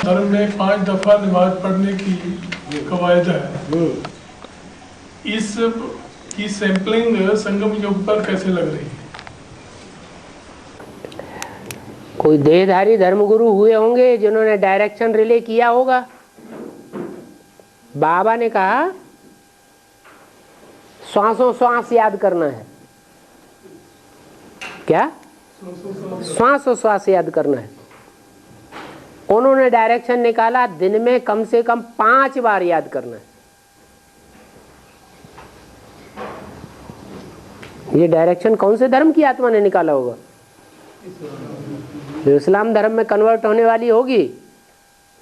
धर्म में 5 दफा नमाज पढ़ने की कवायद है। इस की सैंपलिंग संगम युग पर कैसे लग रही है? कोई देहधारी धर्मगुरु हुए होंगे जिन्होंने डायरेक्शन रिले किया होगा। बाबा ने कहा श्वासों श्वास याद करना है। क्या? श्वासों श्वास याद करना है। उन्होंने डायरेक्शन निकाला दिन में कम से कम 5 बार याद करना है। ये डायरेक्शन कौन से धर्म की आत्मा ने निकाला होगा? जो इस्लाम धर्म में कन्वर्ट होने वाली होगी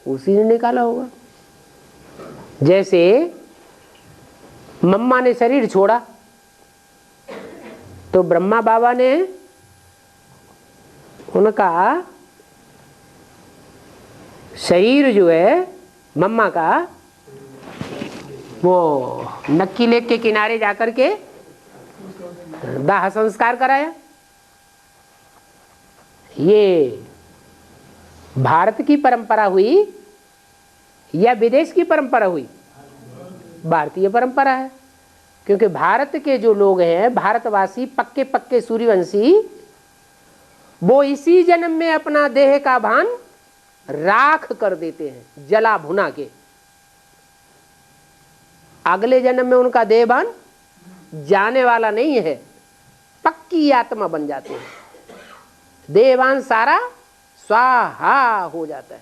उसी ने निकाला होगा। जैसे मम्मा ने शरीर छोड़ा तो ब्रह्मा बाबा ने उनका शरीर जो है मम्मा का वो नक्की लेक के किनारे जाकर के दाह संस्कार कराया। ये भारत की परंपरा हुई या विदेश की परंपरा हुई? भारतीय परंपरा है, क्योंकि भारत के जो लोग हैं भारतवासी पक्के पक्के सूर्यवंशी, वो इसी जन्म में अपना देह का भान राख कर देते हैं जला भुना के। अगले जन्म में उनका देह भान जाने वाला नहीं है, पक्की आत्मा बन जाते हैं। देहभान सारा स्वाहा हो जाता है।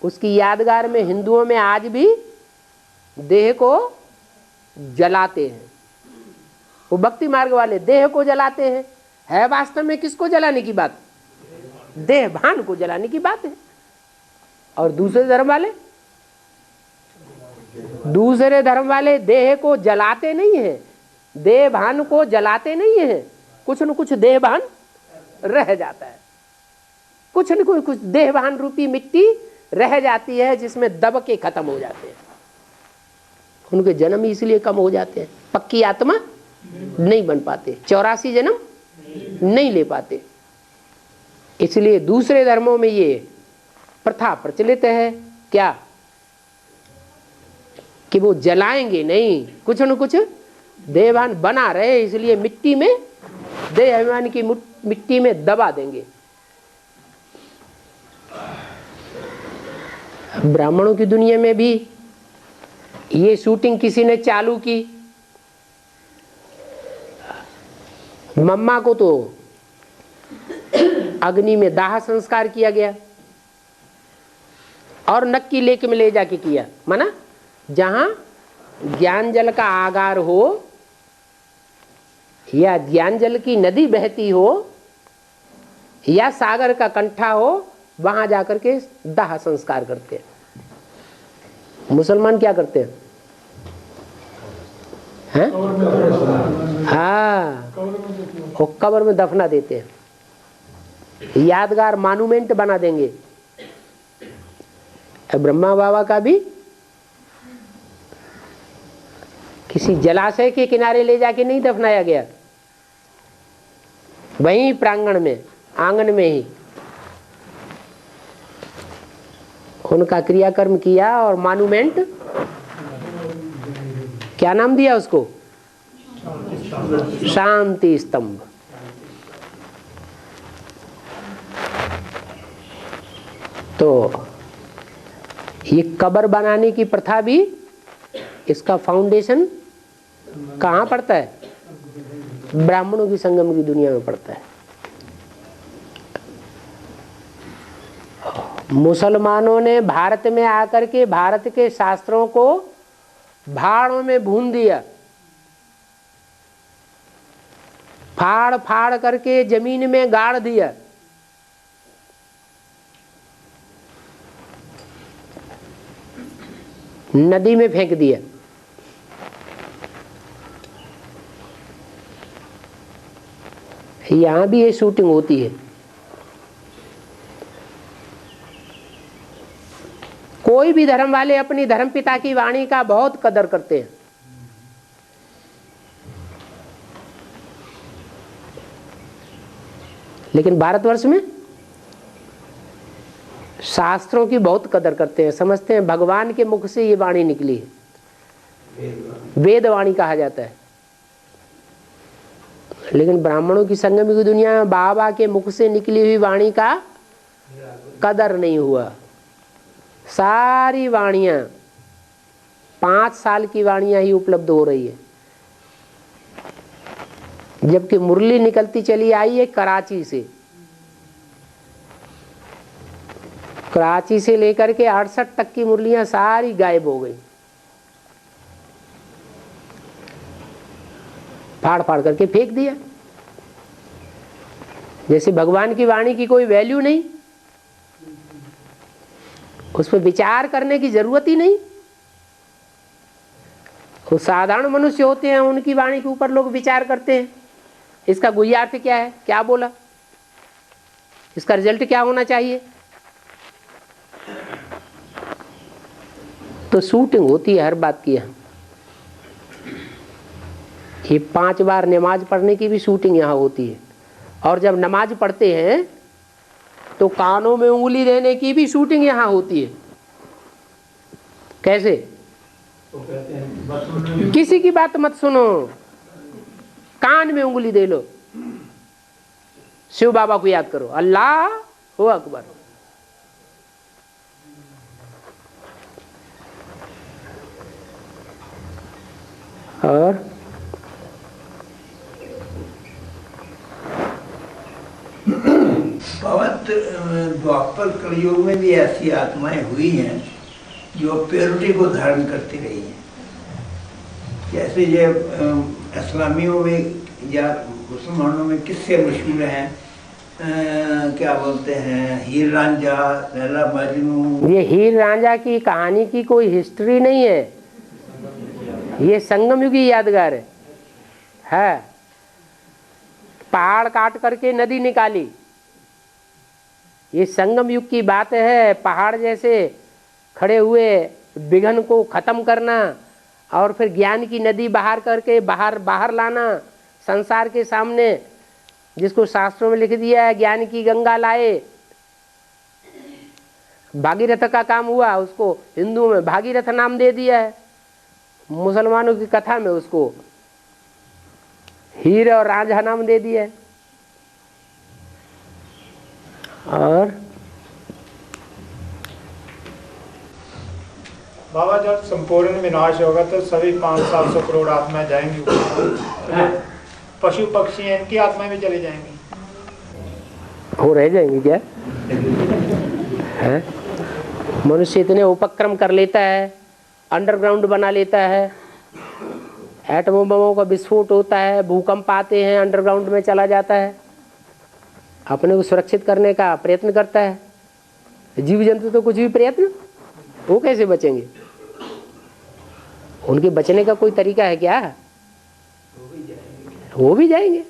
उसकी यादगार में हिंदुओं में आज भी देह को जलाते हैं। वो भक्ति मार्ग वाले देह को जलाते हैं। है वास्तव में किसको जलाने की बात? देहभान को जलाने की बात है। और दूसरे धर्म वाले देह को जलाते नहीं है, देहभान को जलाते नहीं है। कुछ न कुछ देहभान रह जाता है, कुछ न कुछ देहभान रूपी मिट्टी रह जाती है जिसमें दब के खत्म हो जाते हैं। उनके जन्म इसलिए कम हो जाते हैं, पक्की आत्मा नहीं बन पाते, 84 जन्म नहीं ले पाते। इसलिए दूसरे धर्मों में ये प्रथा प्रचलित है क्या कि वो जलाएंगे नहीं, कुछ न कुछ देहभान बना रहे, इसलिए मिट्टी में देहाभिमान की मिट्टी में दबा देंगे। ब्राह्मणों की दुनिया में भी ये शूटिंग किसी ने चालू की। मम्मा को तो अग्नि में दाह संस्कार किया गया और नक्की लेक में ले जाके किया। माना जहां ज्ञान जल का आगार हो या ज्ञान जल की नदी बहती हो या सागर का कंठा हो, वहां जाकर के दाह संस्कार करते हैं। मुसलमान क्या करते हैं? हाँ, वो कब्र में दफना देते हैं, यादगार मॉन्यूमेंट बना देंगे। ब्रह्मा बाबा का भी किसी जलाशय के किनारे ले जाके नहीं दफनाया गया, वहीं प्रांगण में आंगन में ही उनका क्रियाकर्म किया और मॉन्यूमेंट, क्या नाम दिया उसको? शांति स्तंभ। तो ये कब्र बनाने की प्रथा भी, इसका फाउंडेशन कहाँ पड़ता है? ब्राह्मणों की संगम की दुनिया में पड़ता है। मुसलमानों ने भारत में आकर के भारत के शास्त्रों को भाड़ों में भून दिया, फाड़ फाड़ करके जमीन में गाड़ दिया। नदी में फेंक दिया। यहां भी ये शूटिंग होती है। कोई भी धर्म वाले अपनी धर्म पिता की वाणी का बहुत कदर करते हैं। लेकिन भारतवर्ष में शास्त्रों की बहुत कदर करते हैं, समझते हैं भगवान के मुख से ये वाणी निकली है, वेद वाणी कहा जाता है। लेकिन ब्राह्मणों की संगम की दुनिया में बाबा के मुख से निकली हुई वाणी का कदर नहीं हुआ। सारी वाणियां 5 साल की वाणियां ही उपलब्ध हो रही है, जबकि मुरली निकलती चली आई है कराची से। कराची से लेकर के 68 तक की मुरलियां सारी गायब हो गई, फाड़ फाड़ करके फेंक दिया। जैसे भगवान की वाणी की कोई वैल्यू नहीं, उस पर विचार करने की जरूरत ही नहीं। वो साधारण मनुष्य होते हैं, उनकी वाणी के ऊपर लोग विचार करते हैं, इसका गुह्यार्थ क्या है, क्या बोला, इसका रिजल्ट क्या होना चाहिए। तो शूटिंग होती है हर बात की। यहाँ ये 5 बार नमाज पढ़ने की भी शूटिंग यहाँ होती है, और जब नमाज पढ़ते हैं तो कानों में उंगली देने की भी शूटिंग यहाँ होती है। कैसे? तो कहते हैं किसी की बात मत सुनो, कान में उंगली दे लो, शिव बाबा को याद करो, अल्लाह हो अकबर। और भगवत द्वापर कलयुग में भी ऐसी आत्माएं हुई हैं जो प्योरिटी को धारण करती रही हैं। जैसे ये इस्लामियों में या मुसलमानों में किससे मशहूर हैं, क्या बोलते हैं, हीर रांझा, लैला मजनू। ये हीर रांझा की कहानी की कोई हिस्ट्री नहीं है, ये संगम युग की यादगार है। पहाड़ काट करके नदी निकाली, ये संगम युग की बात है। पहाड़ जैसे खड़े हुए विघन को खत्म करना और फिर ज्ञान की नदी बाहर करके बाहर लाना संसार के सामने, जिसको शास्त्रों में लिख दिया है ज्ञान की गंगा लाए। भागीरथ का काम हुआ, उसको हिंदू में भागीरथ नाम दे दिया है, मुसलमानों की कथा में उसको हीर और रांझा नाम दे दिया है। और बाबा जब संपूर्ण विनाश होगा तो सभी 500-700 करोड़ आत्माएं जाएंगी ऊपर। पशु पक्षी हैं, इनकी आत्माएं भी चली जाएंगी। वो रह जाएंगे क्या है? मनुष्य इतने उपक्रम कर लेता है, अंडरग्राउंड बना लेता है, एटमों बमों का विस्फोट होता है, भूकंप आते हैं, अंडरग्राउंड में चला जाता है, अपने को सुरक्षित करने का प्रयत्न करता है। जीव जंतु तो कुछ भी प्रयत्न, वो कैसे बचेंगे? उनके बचने का कोई तरीका है क्या? वो भी जाएंगे।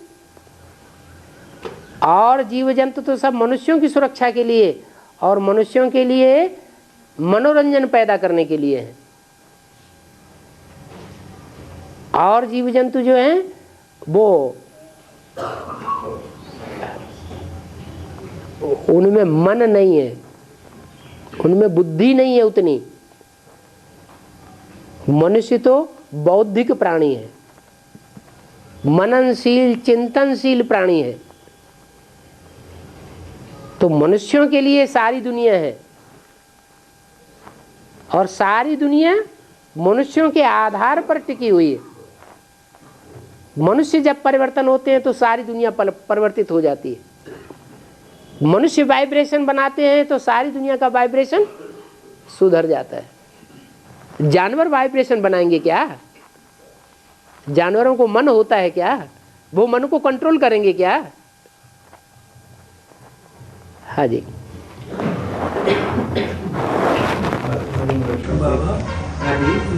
और जीव जंतु तो सब मनुष्यों की सुरक्षा के लिए और मनुष्यों के लिए मनोरंजन पैदा करने के लिए है। और जीव जंतु जो हैं वो उनमें मन नहीं है, उनमें बुद्धि नहीं है उतनी। मनुष्य तो बौद्धिक प्राणी है, मननशील चिंतनशील प्राणी है। तो मनुष्यों के लिए सारी दुनिया है और सारी दुनिया मनुष्यों के आधार पर टिकी हुई है। मनुष्य जब परिवर्तन होते हैं तो सारी दुनिया परिवर्तित हो जाती है। मनुष्य वाइब्रेशन बनाते हैं तो सारी दुनिया का वाइब्रेशन सुधर जाता है। जानवर वाइब्रेशन बनाएंगे क्या? जानवरों को मन होता है क्या? वो मन को कंट्रोल करेंगे क्या? हाँ जी। बाबा,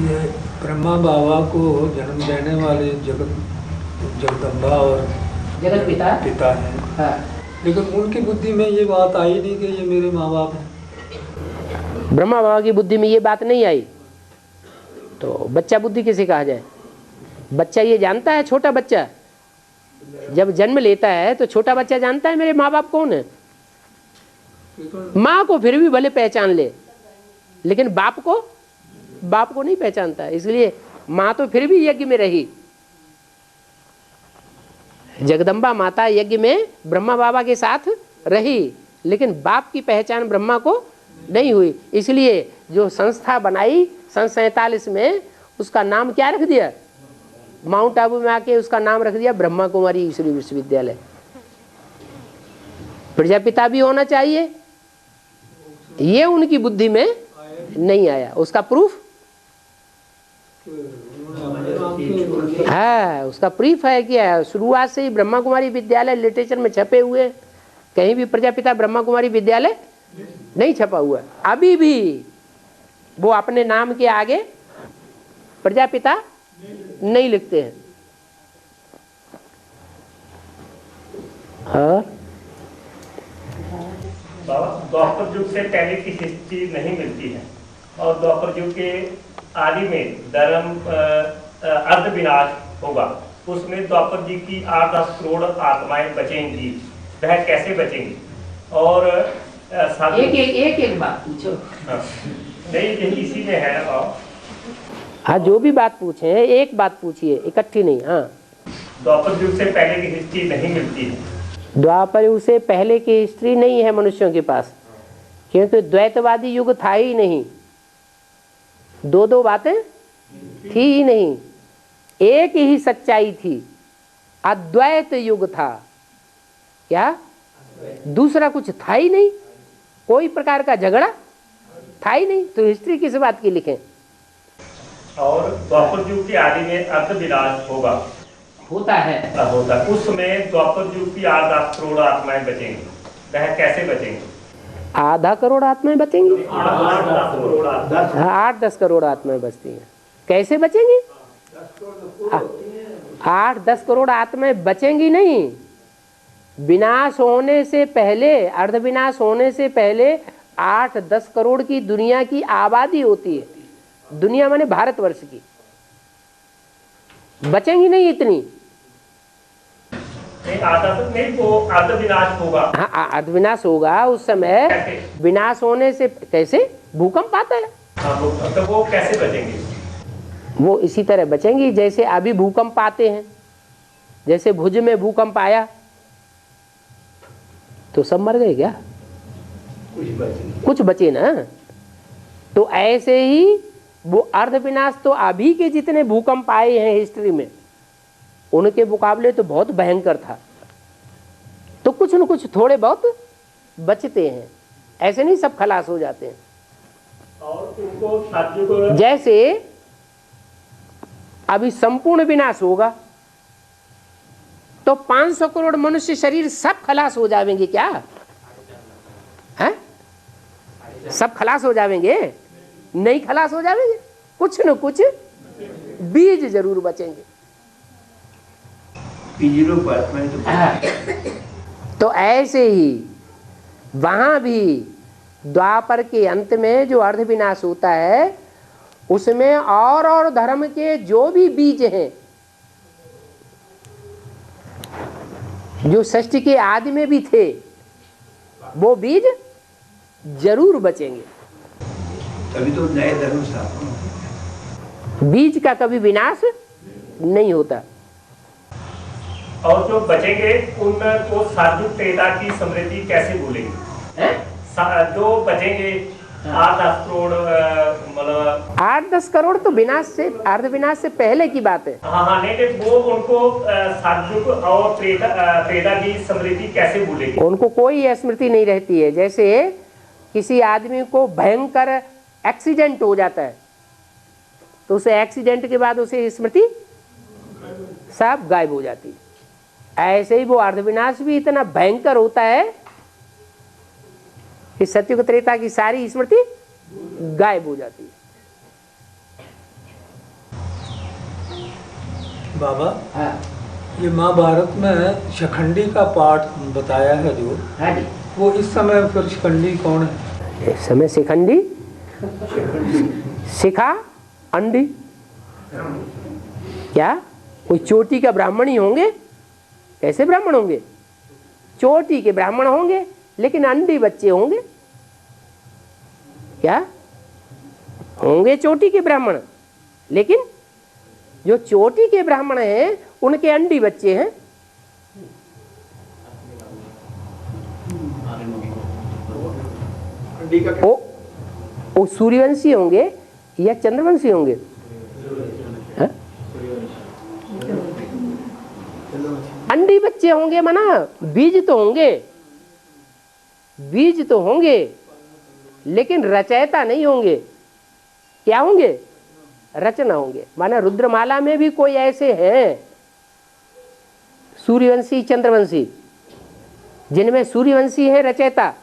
ये ब्रह्मा बाबा को जन्म देने वाले जगदम्बा और जगत पिता हैं। हाँ। लेकिन उनकी बुद्धि में ये बात आई नहीं कि ये मेरे माँ बाप हैं। ब्रह्मा बाबा की बुद्धि में ये बात नहीं आई तो बच्चा बुद्धि किसे कहा जाए? बच्चा ये जानता है, छोटा बच्चा जब जन्म लेता है तो छोटा बच्चा जानता है मेरे माँ बाप कौन है। माँ को फिर भी भले पहचान ले, लेकिन बाप को नहीं पहचानता। इसलिए माँ तो फिर भी यज्ञ में रही, जगदम्बा माता यज्ञ में ब्रह्मा बाबा के साथ रही, लेकिन बाप की पहचान ब्रह्मा को नहीं हुई। इसलिए जो संस्था बनाई सन 47 में, उसका नाम क्या रख दिया? माउंट आबू में आके उसका नाम रख दिया ब्रह्मा कुमारी ईश्वरी विश्वविद्यालय। प्रजापिता भी होना चाहिए, ये उनकी बुद्धि में नहीं आया। उसका प्रूफ है, उसका प्रूफ है कि शुरुआत से ही ब्रह्मा कुमारी विद्यालय लिटरेचर में छपे हुए, कहीं भी प्रजापिता ब्रह्मा कुमारी विद्यालय नहीं छपा हुआ। अभी भी वो अपने नाम के आगे प्रजापिता नहीं लिखते हैं। और द्वापर युग से पहले की हिस्ट्री नहीं मिलती है, और द्वापर युग के आदि में धर्म अर्ध विनाश होगा, उसमें द्वापर जी की 8-10 करोड़ आत्माएं बचेंगी, वह कैसे बचेंगी? और एक बात पूछो। नहीं, यही इसी में है ना। हाँ, जो भी बात पूछे एक बात पूछिए, इकट्ठी नहीं। हाँ, द्वापर युग से पहले की हिस्ट्री नहीं मिलती है। द्वापर युग से पहले की हिस्ट्री नहीं है मनुष्यों के पास, क्योंकि द्वैतवादी युग था ही नहीं, दो बातें थी ही नहीं, एक ही सच्चाई थी, अद्वैत युग था। क्या? दूसरा कुछ था ही नहीं, कोई प्रकार का झगड़ा था ही नहीं, तो हिस्ट्री किस बात की लिखें? और द्वापर युग के आदि में अर्ध विनाश होता है, उसमें द्वापर युग की 8-10 करोड़ आत्माएं बचेंगी, वह कैसे बचेंगी? आधा करोड़ आत्माएं बचेंगी। 8-10 करोड़ आत्माएं। 8-10 करोड़ आत्माएं बचती हैं, कैसे बचेंगी? 8-10 करोड़ आत्माएं बचेंगी नहीं, विनाश होने से पहले, अर्ध विनाश होने से पहले 8-10 करोड़ की दुनिया की आबादी होती है। दुनिया माने भारतवर्ष की, बचेंगी नहीं इतनी। नहीं, आधा तो नहीं, वो अर्ध विनाश होगा। हाँ, अर्ध विनाश होगा उस समय। कैसे? विनाश होने से कैसे? भूकंप आता है। हाँ, तो वो कैसे बचेंगे? वो इसी तरह बचेंगी जैसे अभी भूकंप आते हैं। जैसे भुज में भूकंप आया तो सब मर गए क्या? कुछ बचे ना। तो ऐसे ही वो अर्ध विनाश तो अभी के जितने भूकंप आए हैं हिस्ट्री में, उनके मुकाबले तो बहुत भयंकर था। तो कुछ न कुछ थोड़े बहुत बचते हैं, ऐसे नहीं सब खलास हो जाते हैं। और उनको साथियों को जैसे अभी संपूर्ण विनाश होगा तो 500 करोड़ मनुष्य शरीर सब खलास हो जाएंगे क्या? हैं? सब खलास हो जाएंगे? नहीं खलास हो जाएंगे, कुछ न कुछ बीज जरूर बचेंगे। तो ऐसे ही वहां भी द्वापर के अंत में जो अर्ध विनाश होता है, उसमें और धर्म के जो भी बीज हैं, जो सृष्टि के आदि में भी थे, वो बीज जरूर बचेंगे। तभी तो नए धर्म स्थापना। बीज का कभी विनाश नहीं होता। और जो बचेंगे उनको साधु त्रेता की समृद्धि कैसे भूलेंगे? जो बचेंगे 8-10 करोड़, मतलब 8-10 करोड़ तो विनाश से, अर्ध विनाश से पहले की बात है। हाँ, नहीं, वो उनको साधु और त्रेता की समृद्धि कैसे भूलेंगे? उनको कोई स्मृति नहीं रहती है। जैसे किसी आदमी को भयंकर एक्सीडेंट हो जाता है, तो उसे एक्सीडेंट के बाद उसे स्मृति सब गायब हो जाती है। ऐसे ही वो अर्धविनाश भी इतना भयंकर होता है कि सत्युग त्रेता की सारी स्मृति गायब हो जाती है। बाबा, हाँ ये महाभारत में शिखंडी का पाठ बताया है जो, हाँ जी, वो इस समय फिर शिखंडी कौन है? इस समय शिखंडी शिखा अंडी क्या कोई चोटी का ब्राह्मण ही होंगे? कैसे ब्राह्मण होंगे? चोटी के ब्राह्मण होंगे लेकिन अंडी बच्चे होंगे। क्या होंगे? चोटी के ब्राह्मण, लेकिन जो चोटी के ब्राह्मण हैं उनके अंडी बच्चे हैं। वो सूर्यवंशी होंगे या चंद्रवंशी होंगे? हाँ? अंडी बच्चे होंगे, माना बीज तो होंगे, बीज तो होंगे, लेकिन रचयिता नहीं होंगे। क्या होंगे? रचना होंगे। माना रुद्रमाला में भी कोई ऐसे हैं सूर्यवंशी चंद्रवंशी, जिनमें सूर्यवंशी है रचयिता,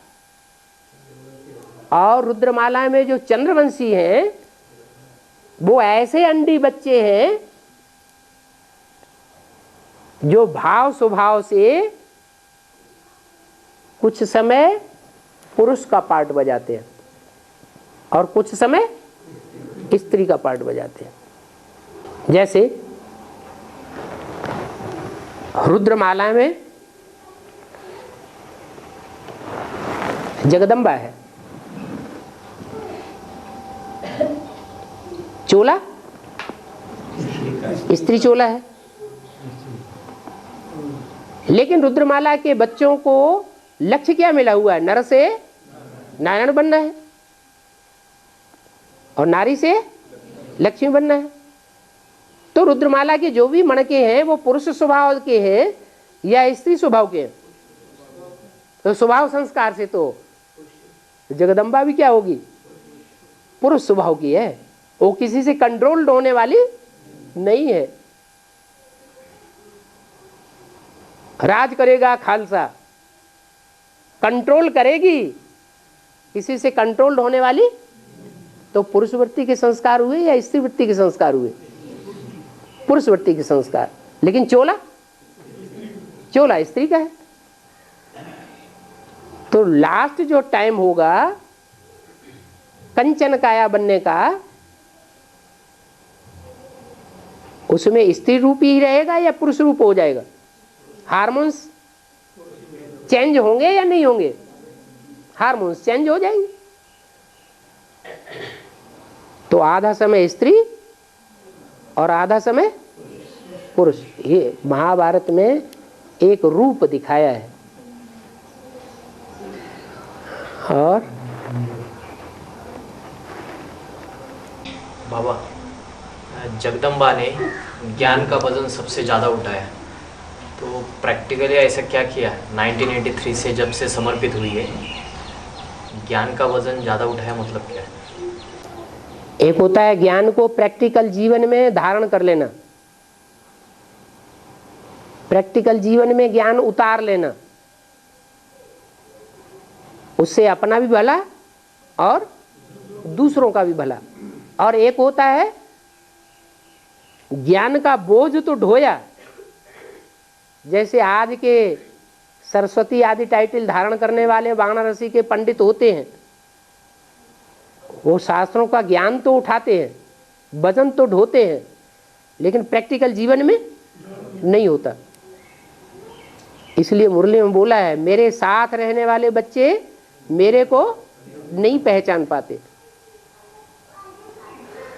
और रुद्रमाला में जो चंद्रवंशी हैं वो ऐसे अंडी बच्चे हैं जो भाव स्वभाव से कुछ समय पुरुष का पार्ट बजाते हैं और कुछ समय स्त्री का पार्ट बजाते हैं। जैसे रुद्रमाला में जगदम्बा है, चोला स्त्री चोला है, लेकिन रुद्रमाला के बच्चों को लक्ष्य क्या मिला हुआ है? नर से नारायण बनना है और नारी से लक्ष्मी बनना है। तो रुद्रमाला के जो भी मणके हैं वो पुरुष स्वभाव के हैं या स्त्री स्वभाव के हैं? तो स्वभाव संस्कार से तो जगदम्बा भी क्या होगी? पुरुष स्वभाव की है। वो किसी से कंट्रोल्ड होने वाली नहीं है। राज करेगा खालसा, कंट्रोल करेगी, किसी से कंट्रोल्ड होने वाली। तो पुरुष वृत्ति के संस्कार हुए या स्त्री वृत्ति के संस्कार हुए? पुरुष वृत्ति के संस्कार। लेकिन चोला, चोला स्त्री का है। तो लास्ट जो टाइम होगा कंचन काया बनने का, उसमें स्त्री रूप ही रहेगा या पुरुष रूप हो जाएगा? हार्मोन्स चेंज होंगे या नहीं होंगे? हार्मोन्स चेंज हो जाएंगे। तो आधा समय स्त्री और आधा समय पुरुष। ये महाभारत में एक रूप दिखाया है। और बाबा, जगदम्बा ने ज्ञान का वजन सबसे ज़्यादा उठाया, तो प्रैक्टिकली ऐसा क्या किया? 1983 से जब से समर्पित हुई है, ज्ञान का वजन ज़्यादा उठाया, मतलब क्या है? एक होता है ज्ञान को प्रैक्टिकल जीवन में धारण कर लेना, प्रैक्टिकल जीवन में ज्ञान उतार लेना, उससे अपना भी भला और दूसरों का भी भला। और एक होता है ज्ञान का बोझ तो ढोया, जैसे आज के सरस्वती आदि टाइटल धारण करने वाले वाराणसी के पंडित होते हैं, वो शास्त्रों का ज्ञान तो उठाते हैं, वजन तो ढोते हैं, लेकिन प्रैक्टिकल जीवन में नहीं होता। इसलिए मुरली में बोला है, मेरे साथ रहने वाले बच्चे मेरे को नहीं पहचान पाते।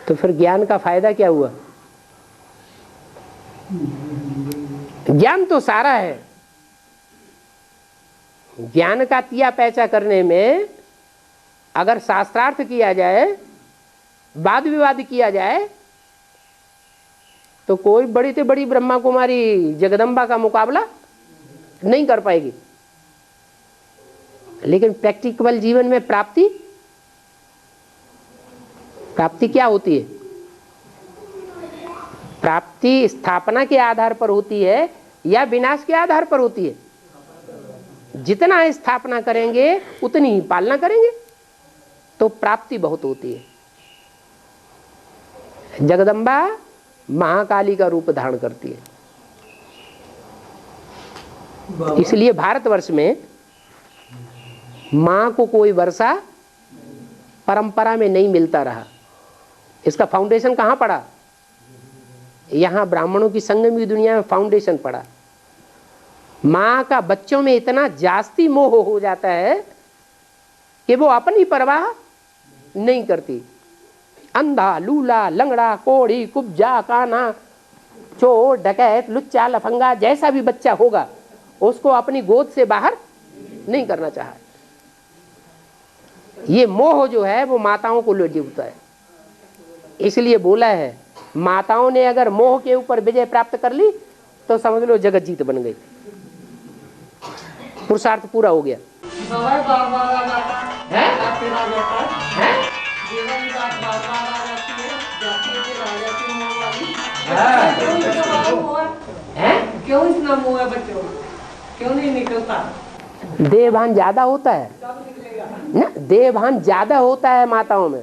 तो फिर ज्ञान का फायदा क्या हुआ? ज्ञान तो सारा है। ज्ञान का तिया पैचा करने में अगर शास्त्रार्थ किया जाए, वाद विवाद किया जाए, तो कोई बड़ी से बड़ी ब्रह्मा कुमारी जगदम्बा का मुकाबला नहीं कर पाएगी। लेकिन प्रैक्टिकल जीवन में प्राप्ति क्या होती है? प्राप्ति स्थापना के आधार पर होती है या विनाश के आधार पर होती है? जितना स्थापना करेंगे उतनी ही पालना करेंगे, तो प्राप्ति बहुत होती है। जगदम्बा महाकाली का रूप धारण करती है। इसलिए भारतवर्ष में मां को कोई वर्षा परंपरा में नहीं मिलता रहा। इसका फाउंडेशन कहाँ पड़ा? यहाँ ब्राह्मणों की संगम की दुनिया में फाउंडेशन पड़ा। माँ का बच्चों में इतना जास्ती मोह हो जाता है कि वो अपनी परवाह नहीं करती। अंधा, लूला, लंगड़ा, कोढ़ी, कुब्जा, काना, चोर, डकैत, लुच्चा, लफंगा, जैसा भी बच्चा होगा उसको अपनी गोद से बाहर नहीं करना चाहा। ये मोह जो है वो माताओं को लुभाता है। इसलिए बोला है माताओं ने अगर मोह के ऊपर विजय प्राप्त कर ली तो समझ लो जगत जीत बन गई, पुरुषार्थ पूरा हो गया। क्यों इतना मोह है बच्चों, क्यों नहीं निकलता? देहभान ज्यादा होता है ना, देहभान ज्यादा होता है माताओं में।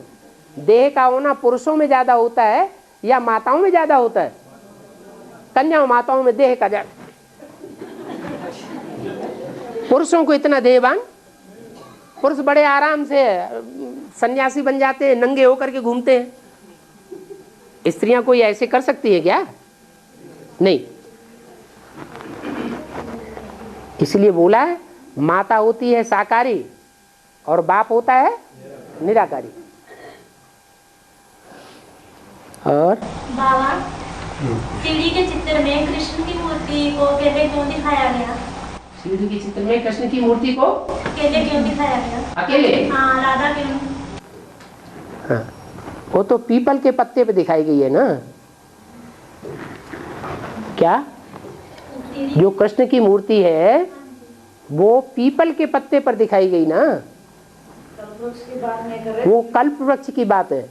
देह का होना पुरुषों में ज्यादा होता है या माताओं में ज्यादा होता है? कन्याओं माताओं में देह का ज्यादा। पुरुषों को इतना देहभान, पुरुष बड़े आराम से सन्यासी बन जाते हैं, नंगे होकर के घूमते हैं। स्त्रियां कोई ऐसे कर सकती है क्या? नहीं। इसलिए बोला है माता होती है साकारी और बाप होता है निराकारी। और बाबा, सीढ़ी के चित्र में कृष्ण की मूर्ति को अकेले क्यों दिखाया गया? सीढ़ी के चित्र में कृष्ण की मूर्ति को अकेले क्यों दिखाया गया? अकेले? हाँ, राधा क्यों? हाँ, वो तो पीपल के पत्ते पे दिखाई गई है ना। क्या? जो कृष्ण की मूर्ति है वो पीपल के पत्ते पर दिखाई गई ना। वो कल्प वृक्ष की बात है।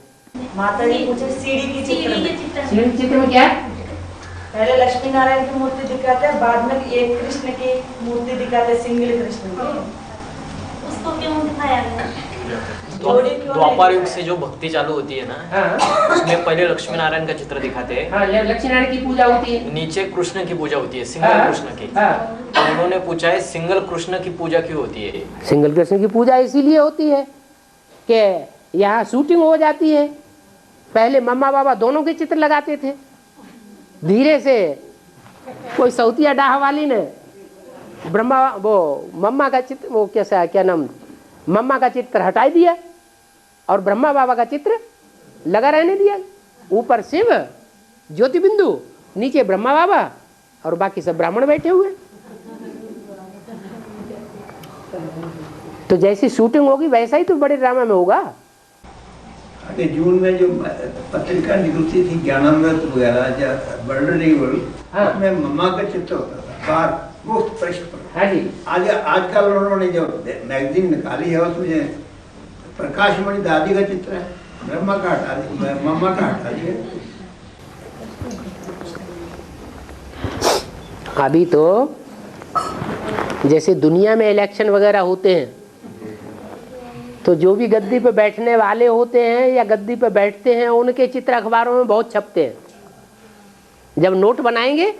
माता जी पूछे सीढ़ी की चित्र में, सीढ़ी चित्र में क्या? पहले लक्ष्मी नारायण की मूर्ति दिखाते हैं, बाद में एक कृष्ण की मूर्ति दिखाते हैं, सिंगल कृष्ण की। उसको क्यों दिखाया गया? द्वापर युग से जो भक्ति चालू होती है ना, हाँ। उसमें पहले लक्ष्मी नारायण का चित्र दिखाते हैं। हाँ, लक्ष्मी नारायण की पूजा होती है, नीचे कृष्ण की पूजा होती है, सिंगल हाँ। कृष्ण की। हाँ। तो उन्होंने पूछा है सिंगल कृष्ण की पूजा क्यों होती है? सिंगल कृष्ण की पूजा इसीलिए होती है कि यहाँ शूटिंग हो जाती है। पहले मम्मा बाबा दोनों के चित्र लगाते थे, धीरे से कोई सौतिया डाह वाली ने ब्रह्मा वो मम्मा का चित्र, वो कैसा क्या नाम, मम्मा का चित्र हटा दिया और ब्रह्मा बाबा का चित्र लगा रहने दिया। ऊपर शिव ज्योति बिंदु, नीचे ब्रह्मा बाबा और बाकी सब ब्राह्मण बैठे हुए। तो जैसी शूटिंग होगी वैसा ही तो बड़े ड्रामा में होगा। आगे जून में जो पत्रिका निकलती थी ज्ञानामृत वगैरह वर्ल्ड रिवल, हाँ। उसमें मम्मा का चित्र होता था बार मुफ्त पृष्ठ पर। हाँ जी। आजकल उन्होंने जो मैगजीन निकाली है उसमें प्रकाशमणि दादी का चित्र है, ब्रह्मा का हटा दिया, मम्मा का हटा दिया। अभी तो जैसे दुनिया में इलेक्शन वगैरह होते हैं तो जो भी गद्दी पे बैठने वाले होते हैं या गद्दी पे बैठते हैं उनके चित्र अखबारों में बहुत छपते हैं। जब नोट बनाएंगे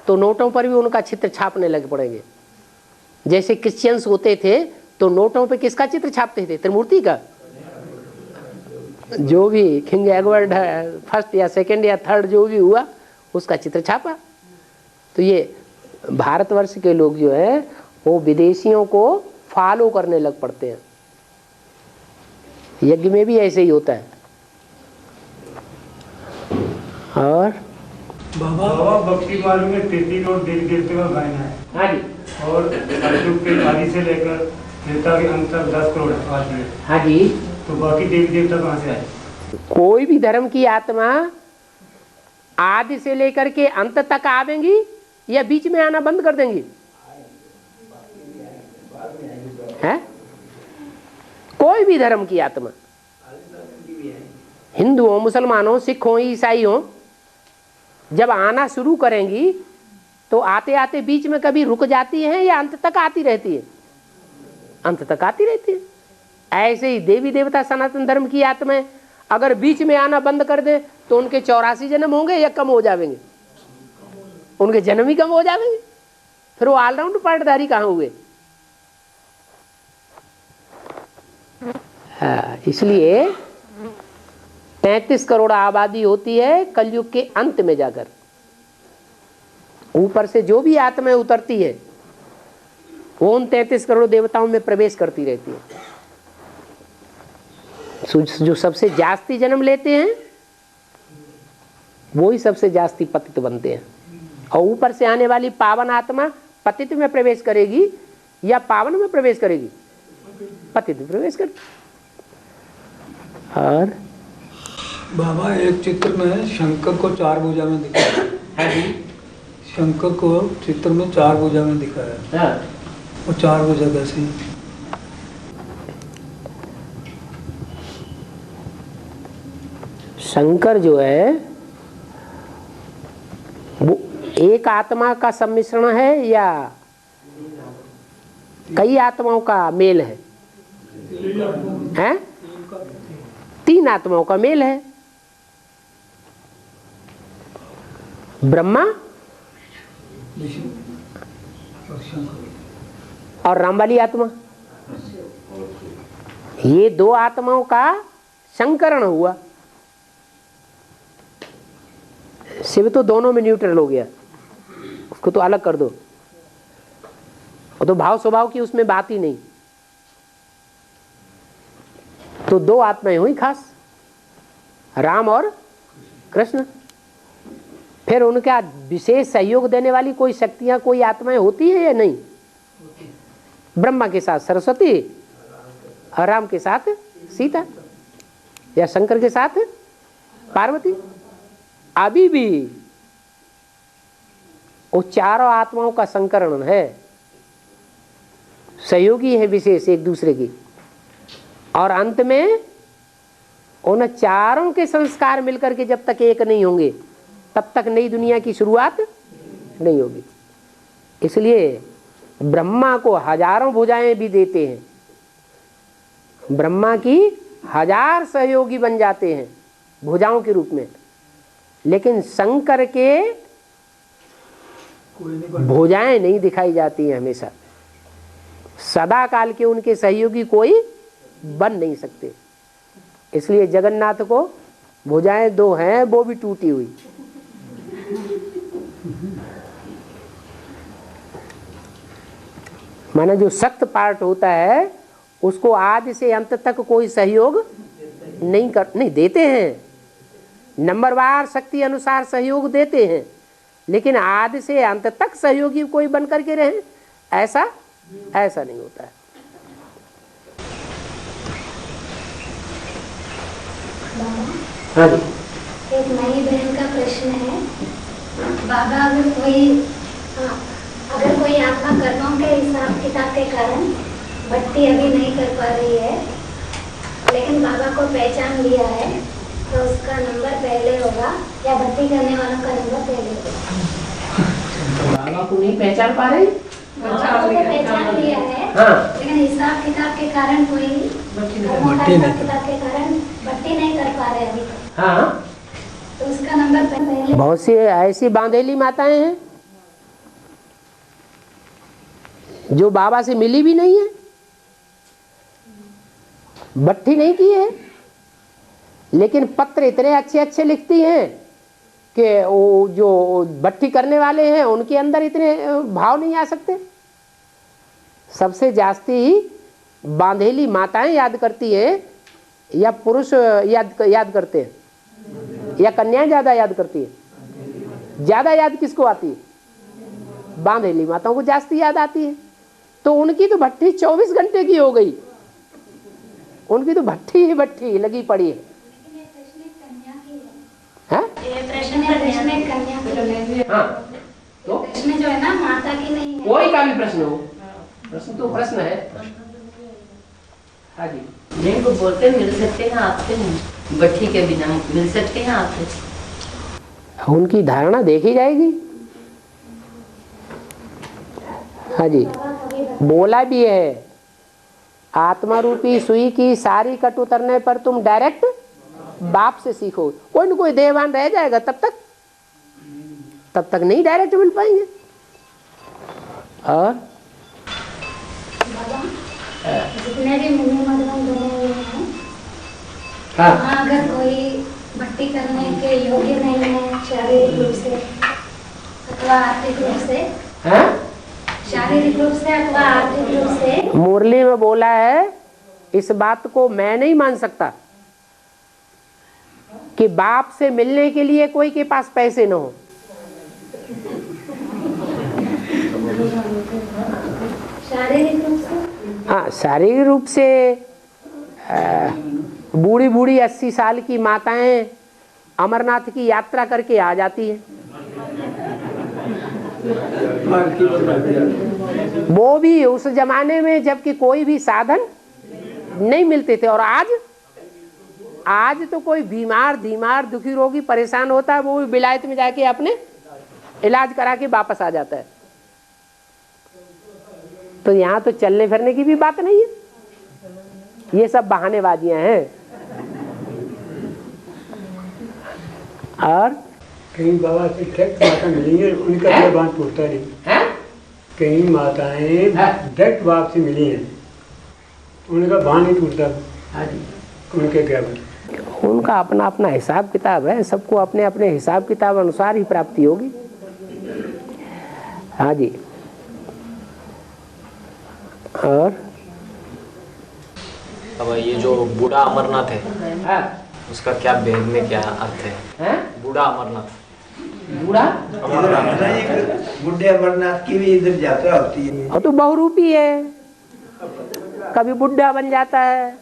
तो नोटों पर भी उनका चित्र छापने लग पड़ेंगे। जैसे क्रिश्चियंस होते थे तो नोटों पे किसका चित्र छापते थे? त्रिमूर्ति का। जो भी किंग एडवर्ड फर्स्ट या सेकंड या थर्ड जो भी हुआ उसका चित्र छापा। तो ये भारतवर्ष के लोग जो है वो विदेशियों को फॉलो करने लग पड़ते हैं। यज्ञ में भी ऐसे ही होता है। और बाबा भक्ति मार्ग में 33 और देवी देवते का गायन है। हाँ जी। और कलयुग के आदि से लेकर देवता के अंत तक 10 करोड़ है आज में। हाँ जी। तो बाकी देवी देवता कहाँ से आए? कोई भी धर्म की आत्मा आदि से लेकर के अंत तक आवेंगी या बीच में आना बंद कर देंगी? है? कोई भी धर्म की आत्मा, हिंदू हो, मुसलमान हो, सिख हो, ईसाई हो, जब आना शुरू करेंगी तो आते आते बीच में कभी रुक जाती है या अंत तक आती रहती है? अंत तक आती रहती है। ऐसे ही देवी देवता सनातन धर्म की आत्माएं अगर बीच में आना बंद कर दे तो उनके 84 जन्म होंगे या कम हो जाएंगे? उनके जन्म ही कम हो जाएंगे। फिर वो ऑलराउंड पार्टधारी कहाँ हुए? हाँ, इसलिए 33 करोड़ आबादी होती है कलयुग के अंत में जाकर। ऊपर से जो भी आत्माएं उतरती है वो उन 33 करोड़ देवताओं में प्रवेश करती रहती है। जो सबसे जास्ती जन्म लेते हैं वो ही सबसे जास्ती पतित बनते हैं। और ऊपर से आने वाली पावन आत्मा पतित में प्रवेश करेगी या पावन में प्रवेश करेगी? पतित में प्रवेश कर। और बाबा एक चित्र में शंकर को 4 भुजा में दिखाया है। शंकर को चित्र में 4 भुजा में दिखाया है। वो 4 भुजा कैसे? शंकर जो है वो एक आत्मा का सम्मिश्रण है या कई आत्माओं का मेल है? हैं? 3 आत्माओं का मेल है। ब्रह्मा और राम वाली आत्मा, ये 2 आत्माओं का संकरण हुआ। शिव तो दोनों में न्यूट्रल हो गया, उसको तो अलग कर दो, वो तो भाव स्वभाव की उसमें बात ही नहीं। तो 2 आत्माएं हुई खास, राम और कृष्ण। फिर उनका विशेष सहयोग देने वाली कोई शक्तियां, कोई आत्माएं होती है या नहीं? ब्रह्मा के साथ सरस्वती और राम के साथ सीता या शंकर के साथ पार्वती। अभी भी वो चारों आत्माओं का संकरण है, सहयोगी है विशेष एक दूसरे की। और अंत में उन चारों के संस्कार मिलकर के जब तक एक नहीं होंगे तब तक नई दुनिया की शुरुआत नहीं होगी। इसलिए ब्रह्मा को हजारों भुजाएं भी देते हैं, ब्रह्मा की 1000 सहयोगी बन जाते हैं भुजाओं के रूप में, लेकिन शंकर के भुजाएं नहीं दिखाई जाती हैं हमेशा। सदा काल के उनके सहयोगी कोई बन नहीं सकते। इसलिए जगन्नाथ को भुजाएं 2 हैं, वो भी टूटी हुई। माना जो सख्त पार्ट होता है उसको आदि से अंत तक कोई सहयोग नहीं देते हैं, नंबरवार शक्ति अनुसार सहयोग देते हैं, लेकिन आदि से अंत तक सहयोगी कोई बन करके रहे ऐसा नहीं होता है। हाँ जी। एक नई बहन का प्रश्न है, बाबा अगर कोई आत्मा कर्मों के हिसाब किताब के कारण भक्ति अभी नहीं कर पा रही है, लेकिन बाबा को पहचान लिया है, तो उसका नंबर पहले होगा या भक्ति करने वालों का नंबर पहले होगा? बाबा को नहीं पहचान पा रहे? बाबा को पहचान लिया है, हाँ। लेकिन हिसाब किताब के कारण कोई कर्मों का हिसाब किताब के कारण भक्ति नहीं कर पा रहे अभी तक, हाँ, तो उसका नंबर पहले। बहुत सी ऐसी बांधेली माताएं हैं जो बाबा से मिली भी नहीं है, भट्टी नहीं की है, लेकिन पत्र इतने अच्छे अच्छे लिखती हैं कि वो जो भट्टी करने वाले हैं उनके अंदर इतने भाव नहीं आ सकते। सबसे जास्ती बांधेली माताएं याद करती हैं या पुरुष याद करते हैं या कन्याएं ज्यादा याद करती है? ज्यादा याद किसको आती है? बांधेली माताओं को जास्ती याद आती है। तो उनकी तो भट्टी 24 घंटे की हो गई, उनकी तो भट्टी ही भट्टी लगी पड़ी है। हाँ, तो प्रश्न जो है ना माता की नहीं है, कोई का भी प्रश्न हो, प्रश्न तो प्रश्न है। हाँ जी। नहीं, वो बोलते मिल सकते हैं आपसे, भट्टी के बिना मिल सकते हैं आपसे। उनकी धारणा देखी जाएगी। हाँ जी, बोला भी है, आत्मा रूपी सुई की सारी कट उतरने पर तुम डायरेक्ट बाप से सीखो। कोई न कोई देहवान रह जाएगा, तब तक नहीं डायरेक्ट मिल पाएंगे। और जितने भी मुनि मधुबन बने हुए हैं, हाँ, वहाँ अगर कोई भक्ति करने के योग्य नहीं है शारीरिक रूप से, अथवा आर्थिक रूप से, हाँ? शारीरिक रूप से अथवा आर्थिक रूप से। मुरली में बोला है, इस बात को मैं नहीं मान सकता कि बाप से मिलने के लिए कोई के पास पैसे न हो। शारीरिक रूप से, हाँ, शारीरिक रूप से बूढ़ी बूढ़ी 80 साल की माताएं अमरनाथ की यात्रा करके आ जाती हैं, वो भी उस जमाने में जबकि कोई भी साधन नहीं मिलते थे। और आज तो कोई बीमार दुखी रोगी परेशान होता है, वो भी विलायत में जाके अपने इलाज करा के वापस आ जाता है। तो यहाँ तो चलने फिरने की भी बात नहीं है, ये सब बहानेबाजियां हैं। और कहीं बाबा से डायरेक्ट माता मिली है, उनका ये बात टूटता नहीं है। कहीं माताएं डायरेक्ट बाप से मिली हैं, उनका बाण नहीं टूटता। उनके क्या बात, उनका अपना अपना हिसाब किताब है, सबको अपने अपने हिसाब किताब अनुसार ही प्राप्ति होगी। हाँ जी। और अब ये जो बूढ़ा अमरनाथ है, उसका क्या वेद में क्या अर्थ है? बूढ़ा अमरनाथ, बुढ़े अमरनाथ की भी इधर यात्रा होती है। और तो बहुरूपी है, कभी बुढ़ा बन जाता है,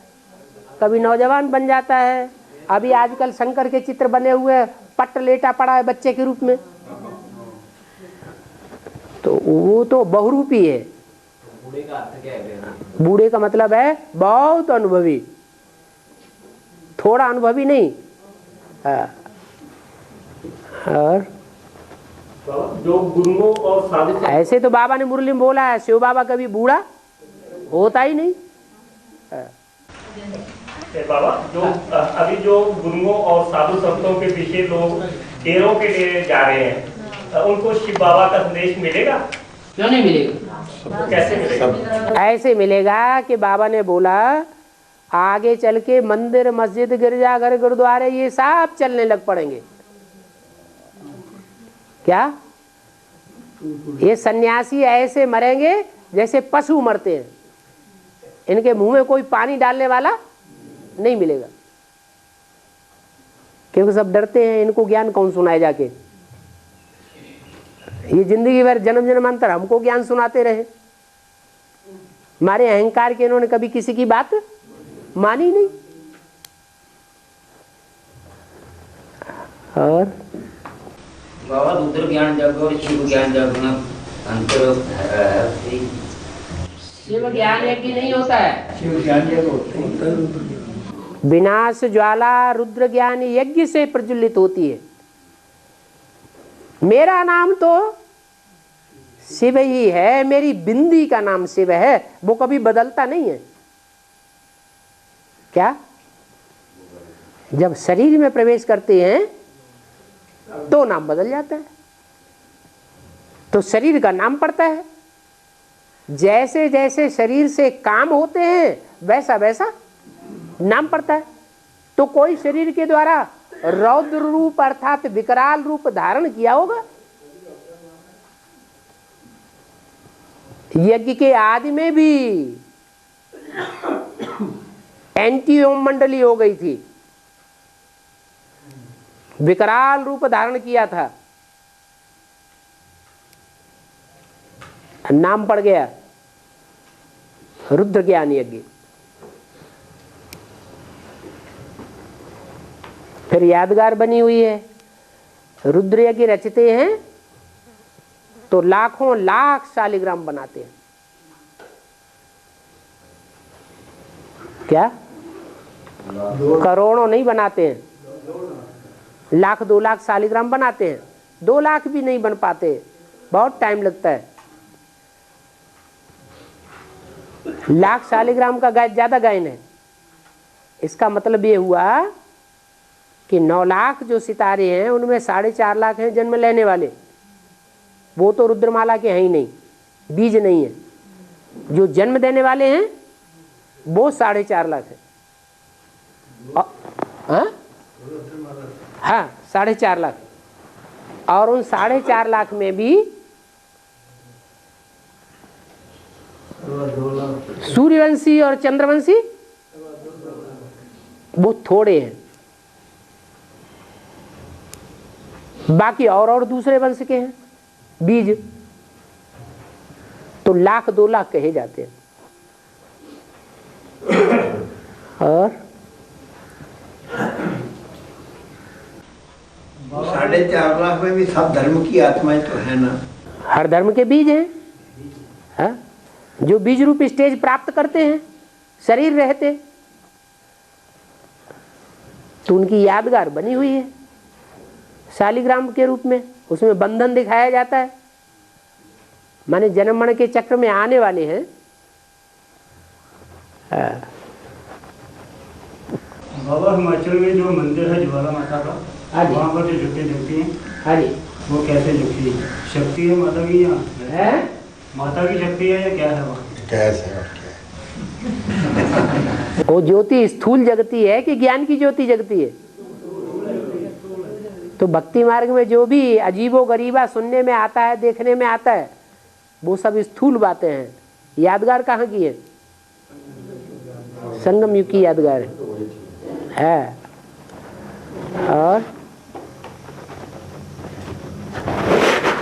कभी नौजवान बन जाता है। अभी आजकल शंकर के चित्र बने हुए, पट्ट लेटा पड़ा है बच्चे के रूप में, तो वो तो बहुरूपी है। बूढ़े का अर्थ क्या है? बूढ़े का मतलब है बहुत अनुभवी, थोड़ा अनुभवी नहीं। और जो गुरुओं और साधु, ऐसे तो बाबा ने मुरली में बोला है, शिव बाबा कभी बूढ़ा होता ही नहीं। बाबा जो अभी जो गुरुओं और साधु संतों के पीछे लोग डेरों के डेरे जा रहे हैं, उनको शिव बाबा का संदेश मिलेगा? क्यों नहीं मिलेगा? कैसे मिलेगा? ऐसे मिलेगा कि बाबा ने बोला आगे चल के मंदिर, मस्जिद, गिरजाघर, गुरुद्वारे ये सब चलने लग पड़ेंगे। क्या? ये सन्यासी ऐसे मरेंगे जैसे पशु मरते हैं, इनके मुंह में कोई पानी डालने वाला नहीं मिलेगा, क्योंकि सब डरते हैं, इनको ज्ञान कौन सुनाए जाके। ये जिंदगी भर जन्म जन्मांतर हमको ज्ञान सुनाते रहे, हमारे अहंकार के इन्होंने कभी किसी की बात मानी नहीं। और बाबा रुद्र ज्ञान जग और शिव ज्ञान जग में अंतर है? शिव ज्ञान यज्ञ नहीं होता है, शिव ज्ञान जग होता है। विनाश ज्वाला रुद्र ज्ञान यज्ञ से प्रज्वलित होती है। मेरा नाम तो शिव ही है, मेरी बिंदी का नाम शिव है, वो कभी बदलता नहीं है। क्या? जब शरीर में प्रवेश करते हैं तो नाम बदल जाता है, तो शरीर का नाम पड़ता है। जैसे जैसे शरीर से काम होते हैं वैसा वैसा नाम पड़ता है। तो कोई शरीर के द्वारा रौद्र रूप अर्थात विकराल रूप धारण किया होगा। यज्ञ के आदि में भी एंटी ओम मंडली हो गई थी, विकराल रूप धारण किया था, नाम पड़ गया रुद्र ज्ञान यज्ञ। फिर यादगार बनी हुई है, रुद्र यज्ञ रचते हैं तो लाखों लाख शालिग्राम बनाते हैं। क्या? करोड़ों नहीं बनाते हैं, लाख 2 लाख शालिग्राम बनाते हैं। 2 लाख भी नहीं बन पाते, बहुत टाइम लगता है। लाख शालिग्राम का ज्यादा गायन है। इसका मतलब ये हुआ कि 9 लाख जो सितारे हैं उनमें 4.5 लाख हैं जन्म लेने वाले, वो तो रुद्रमाला के हैं ही नहीं, बीज नहीं है। जो जन्म देने वाले हैं वो 4.5 लाख है। हाँ, 4.5 लाख। और उन 4.5 लाख में भी सूर्यवंशी और चंद्रवंशी बहुत थोड़े हैं, बाकी और दूसरे वंश के हैं बीज, तो 1,00,000-2 लाख कहे जाते हैं। और 4.5 लाख में भी सब धर्म की आत्माएं तो है ना? हर धर्म के बीज हैं, हाँ? जो बीज रूप स्टेज प्राप्त करते हैं शरीर रहते, तो उनकी यादगार बनी हुई है शालिग्राम के रूप में। उसमें बंधन दिखाया जाता है, माने जन्म मरण के चक्र में आने वाले हैं। बाबा हिमाचल में जो मंदिर है ज्वाला माता का, वहाँ पर जो झुकती झुकती हैं, हाँ जी, वो कैसे झुकती है? शक्ति है माता की या है? माता की शक्ति है या क्या है वहाँ? कैसे? वो ज्योति स्थूल जगती है कि ज्ञान की ज्योति जगती है? तो भक्ति मार्ग में जो भी अजीबो गरीबा सुनने में आता है, देखने में आता है, वो सब स्थूल बातें हैं। यादगार कहाँ की है? संगम युग की यादगार है। और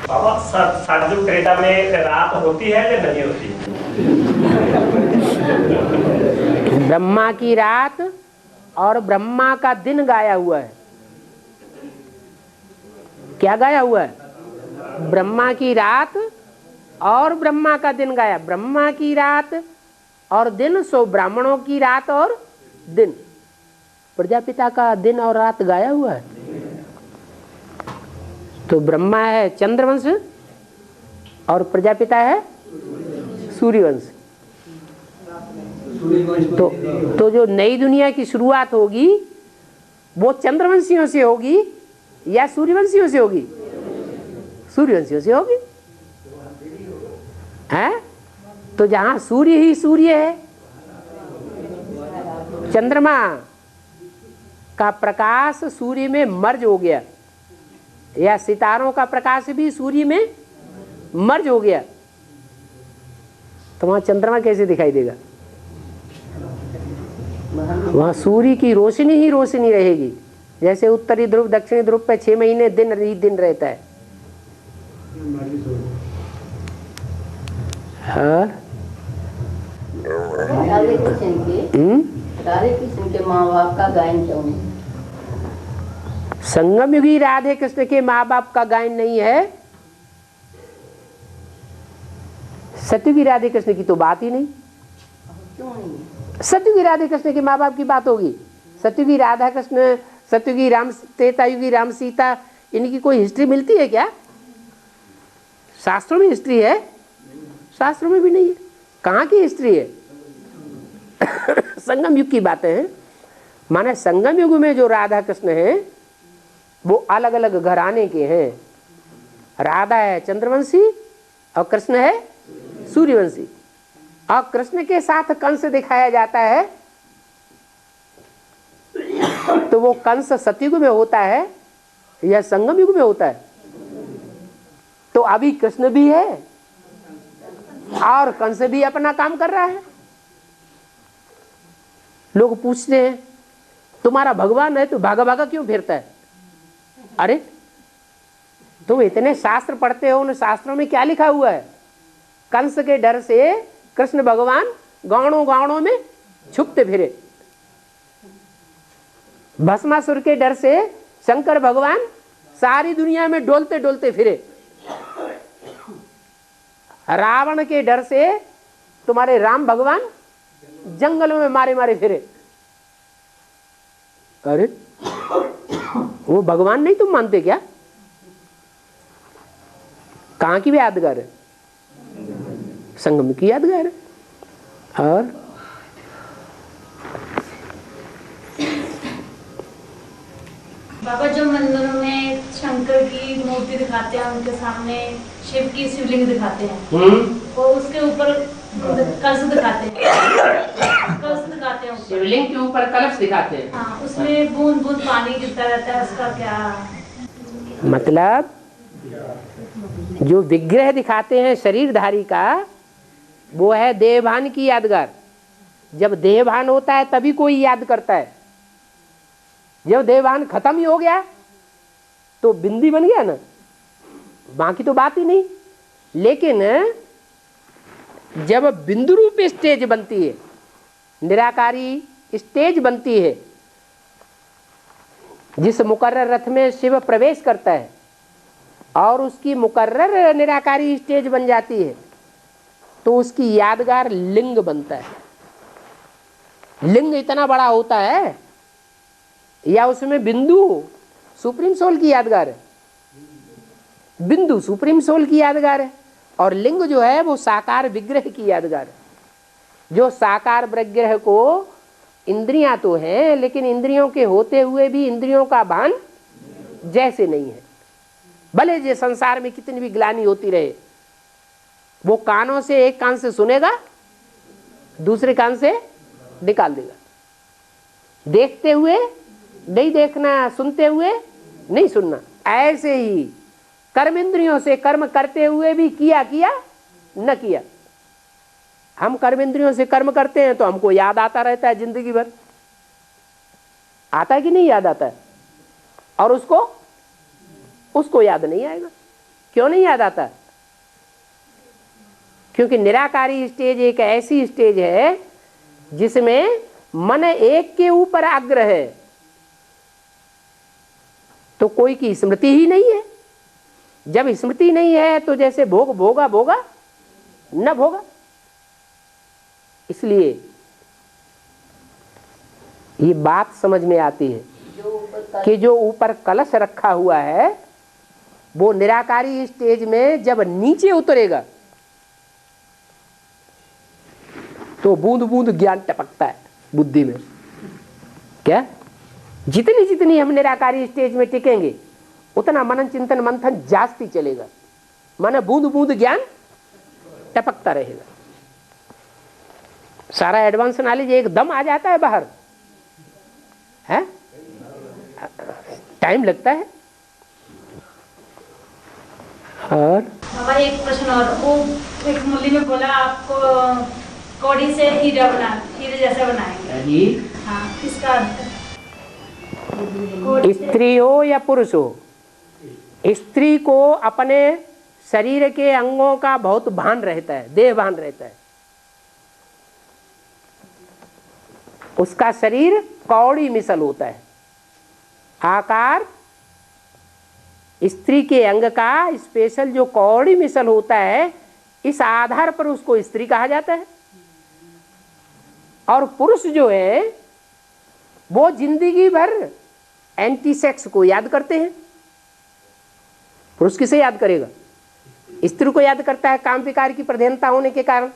बाबा सतयुग त्रेता में रात होती है या नहीं होती? ब्रह्मा की रात और ब्रह्मा का दिन गाया हुआ है। क्या गाया हुआ है? ब्रह्मा की रात और ब्रह्मा का दिन गाया। ब्रह्मा की रात और दिन, सो ब्राह्मणों की रात और दिन। प्रजापिता का दिन और रात गाया हुआ है। तो ब्रह्मा है चंद्रवंश और प्रजापिता है सूर्यवंश। तो जो नई दुनिया की शुरुआत होगी वो चंद्रवंशियों से होगी या सूर्यवंशियों से होगी? सूर्यवंशियों से होगी, है? तो जहां सूर्य ही सूर्य है, चंद्रमा का प्रकाश सूर्य में मर्ज हो गया, या सितारों का प्रकाश भी सूर्य में मर्ज हो गया, तो वहां चंद्रमा कैसे दिखाई देगा? वहां सूर्य की रोशनी ही रोशनी रहेगी। जैसे उत्तरी ध्रुव दक्षिणी ध्रुव पे 6 महीने दिन ही दिन रहता है। हाँ? राधे कृष्ण के माँ बाप का गायन क्यों नहीं? संगम युगी राधे कृष्ण के माँ बाप का गायन नहीं है। सतयुगी राधे कृष्ण की तो बात ही नहीं। क्यों नहीं? सतयुगी राधे कृष्ण के माँ बाप की बात होगी। सतयुगी राधा कृष्ण, सतयुगी राम, त्रेतायुगी राम सीता, इनकी कोई हिस्ट्री मिलती है क्या? शास्त्रों में हिस्ट्री है? शास्त्रों में भी नहीं है। कहाँ की हिस्ट्री है? संगम युग की बातें हैं। माने संगम युग में जो राधा कृष्ण हैं वो अलग अलग घराने के हैं। राधा है चंद्रवंशी और कृष्ण है सूर्यवंशी। और कृष्ण के साथ कंस दिखाया जाता है, तो वो कंस सतयुग में होता है या संगम युग में होता है? तो अभी कृष्ण भी है और कंस भी अपना काम कर रहा है। लोग पूछते हैं तुम्हारा भगवान है तो भागा भागा क्यों फिरता है? अरे तुम इतने शास्त्र पढ़ते हो, उन शास्त्रों में क्या लिखा हुआ है? कंस के डर से कृष्ण भगवान गाँवों गाँवों में छुपते फिरे। भस्मासुर के डर से शंकर भगवान सारी दुनिया में डोलते डोलते फिरे। रावण के डर से तुम्हारे राम भगवान जंगलों में मारे मारे फिरे। अरे वो भगवान नहीं तुम मानते क्या? कहाँ की भी यादगार है? संगम की यादगार है। और बाबा जो मंदिरों में शंकर की मूर्ति दिखाते हैं, उनके सामने शिव की शिवलिंग दिखाते हैं, वो उसके ऊपर कलश दिखाते हैं, कलश दिखाते हैं, शिवलिंग के ऊपर कलश दिखाते हैं। हाँ, उसमें बूंद बूंद पानी गिरता रहता है, उसका क्या मतलब? जो विग्रह दिखाते हैं शरीरधारी का, वो है देहभान की यादगार। जब देहभान होता है तभी कोई याद करता है। जब देहभान खत्म ही हो गया तो बिंदी बन गया ना, बाकी तो बात ही नहीं। लेकिन जब बिंदु रूप स्टेज बनती है, निराकारी स्टेज बनती है, जिस मुकर्रर रथ में शिव प्रवेश करता है और उसकी मुकर्रर निराकारी स्टेज बन जाती है, तो उसकी यादगार लिंग बनता है। लिंग इतना बड़ा होता है, या उसमें बिंदु सुप्रीम सोल की यादगार है, बिंदु सुप्रीम सोल की यादगार है, और लिंग जो है वो साकार विग्रह की यादगार है। जो साकार विग्रह को इंद्रियां तो हैं, लेकिन इंद्रियों के होते हुए भी इंद्रियों का भान जैसे नहीं है। भले जे संसार में कितनी भी ग्लानि होती रहे, वो कानों से एक कान से सुनेगा, दूसरे कान से निकाल देगा। देखते हुए नहीं देखना, सुनते हुए नहीं सुनना। ऐसे ही कर्म इंद्रियों से कर्म करते हुए भी किया किया न किया। हम कर्म इंद्रियों से कर्म करते हैं तो हमको याद आता रहता है जिंदगी भर। आता है कि नहीं याद आता है? और उसको याद नहीं आएगा। क्यों नहीं याद आता? क्योंकि निराकारी स्टेज एक ऐसी स्टेज है जिसमें मन एक के ऊपर आग्रह है, तो कोई की स्मृति ही नहीं है। जब स्मृति नहीं है तो जैसे भोग भोगा भोगा न भोगा। इसलिए ये बात समझ में आती है कि जो ऊपर कलश रखा हुआ है वो निराकारी स्टेज में जब नीचे उतरेगा तो बूंद बूंद ज्ञान टपकता है बुद्धि में। क्या? जितनी जितनी हम निराकारी स्टेज में टिकेंगे उतना मनन चिंतन मंथन जास्ती चलेगा, माने बूंद बूंद ज्ञान टपकता रहेगा। सारा एडवांस नॉलेज एकदम आ जाता है बाहर, है? टाइम लगता है। और बाबा एक प्रश्न और, वो एक मुरली में बोला आपको कौड़ी से हीरे जैसा बनाएंगे। हाँ, इसका स्त्री हो या पुरुष हो, स्त्री को अपने शरीर के अंगों का बहुत भान रहता है, देह भान रहता है। उसका शरीर कौड़ी मिसल होता है। आकार स्त्री के अंग का स्पेशल जो कौड़ी मिसल होता है, इस आधार पर उसको स्त्री कहा जाता है। और पुरुष जो है वो जिंदगी भर एंटी सेक्स को याद करते हैं। पुरुष किसे याद करेगा? स्त्री को याद करता है, काम विकार की प्रधानता होने के कारण।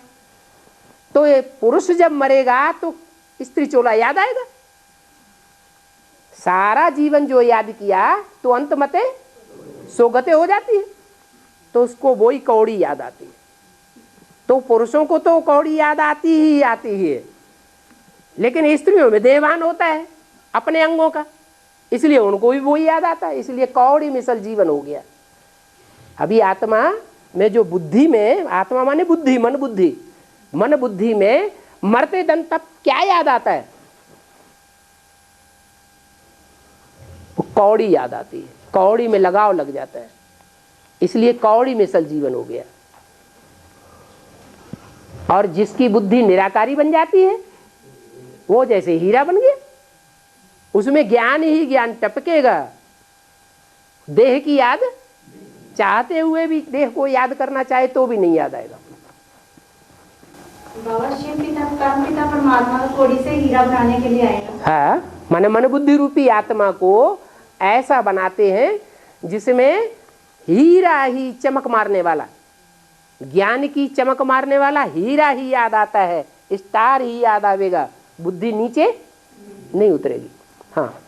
तो ये पुरुष जब मरेगा तो स्त्री चोला याद आएगा। सारा जीवन जो याद किया तो अंत मते सोगते हो जाती है, तो उसको वही कौड़ी याद आती है। तो पुरुषों को तो कौड़ी याद आती ही है, लेकिन स्त्रियों में देहभान होता है अपने अंगों का, इसलिए उनको भी वही याद आता है। इसलिए कौड़ी मिसल जीवन हो गया। अभी आत्मा में जो बुद्धि में, आत्मा माने बुद्धि, मन बुद्धि, मन बुद्धि में मरते दम तब क्या याद आता है? वो कौड़ी याद आती है, कौड़ी में लगाव लग जाता है। इसलिए कौड़ी मिसल जीवन हो गया। और जिसकी बुद्धि निराकारी बन जाती है वो जैसे हीरा बन गया, उसमें ज्ञान ही ज्ञान टपकेगा। देह की याद चाहते हुए भी देह को याद करना चाहे तो भी नहीं याद आएगा। बाबा शिव पिता परमात्मा को कौड़ी से हीरा बनाने के लिए आएगा। हाँ, माने मन बुद्धि रूपी आत्मा को ऐसा बनाते हैं जिसमें हीरा ही चमक मारने वाला, ज्ञान की चमक मारने वाला हीरा ही याद आता है, स्टार ही याद आवेगा, बुद्धि नीचे नहीं उतरेगी। हाँ,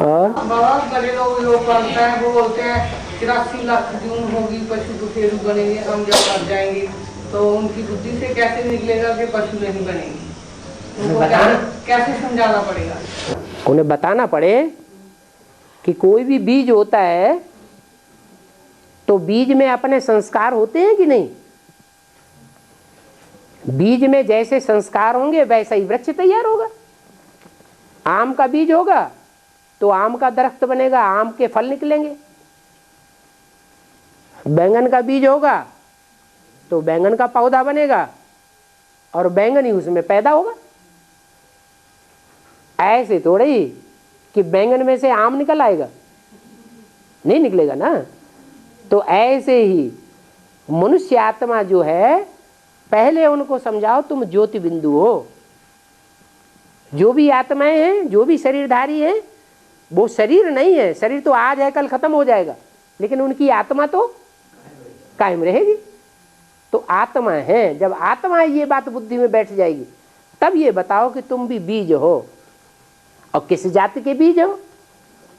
और बाबा बड़े लोग योग करते हैं, वो बोलते हैं 83 लाख जून होगी, पशु तो फेरू बनेंगे, हम जब मर जाएंगे तो उनकी बुद्धि से कैसे निकलेगा कि पशु नहीं बनेंगे? उनको कैसे समझाना पड़ेगा? उन्हें बताना पड़े कि कोई भी बीज होता है तो बीज में अपने संस्कार होते हैं कि नहीं। बीज में जैसे संस्कार होंगे वैसा ही वृक्ष तैयार होगा। आम का बीज होगा तो आम का दरख्त बनेगा, आम के फल निकलेंगे। बैंगन का बीज होगा तो बैंगन का पौधा बनेगा और बैंगन ही उसमें पैदा होगा। ऐसे थोड़े ही कि बैंगन में से आम निकल आएगा, नहीं निकलेगा ना। तो ऐसे ही मनुष्य आत्मा जो है, पहले उनको समझाओ तुम ज्योति बिंदु हो। जो भी आत्माएं हैं, जो भी शरीरधारी हैं, वो शरीर नहीं है। शरीर तो आज है कल खत्म हो जाएगा, लेकिन उनकी आत्मा तो कायम रहेगी। तो आत्मा है, जब आत्मा ये बात बुद्धि में बैठ जाएगी तब ये बताओ कि तुम भी बीज हो। और किस जाति के बीज हो?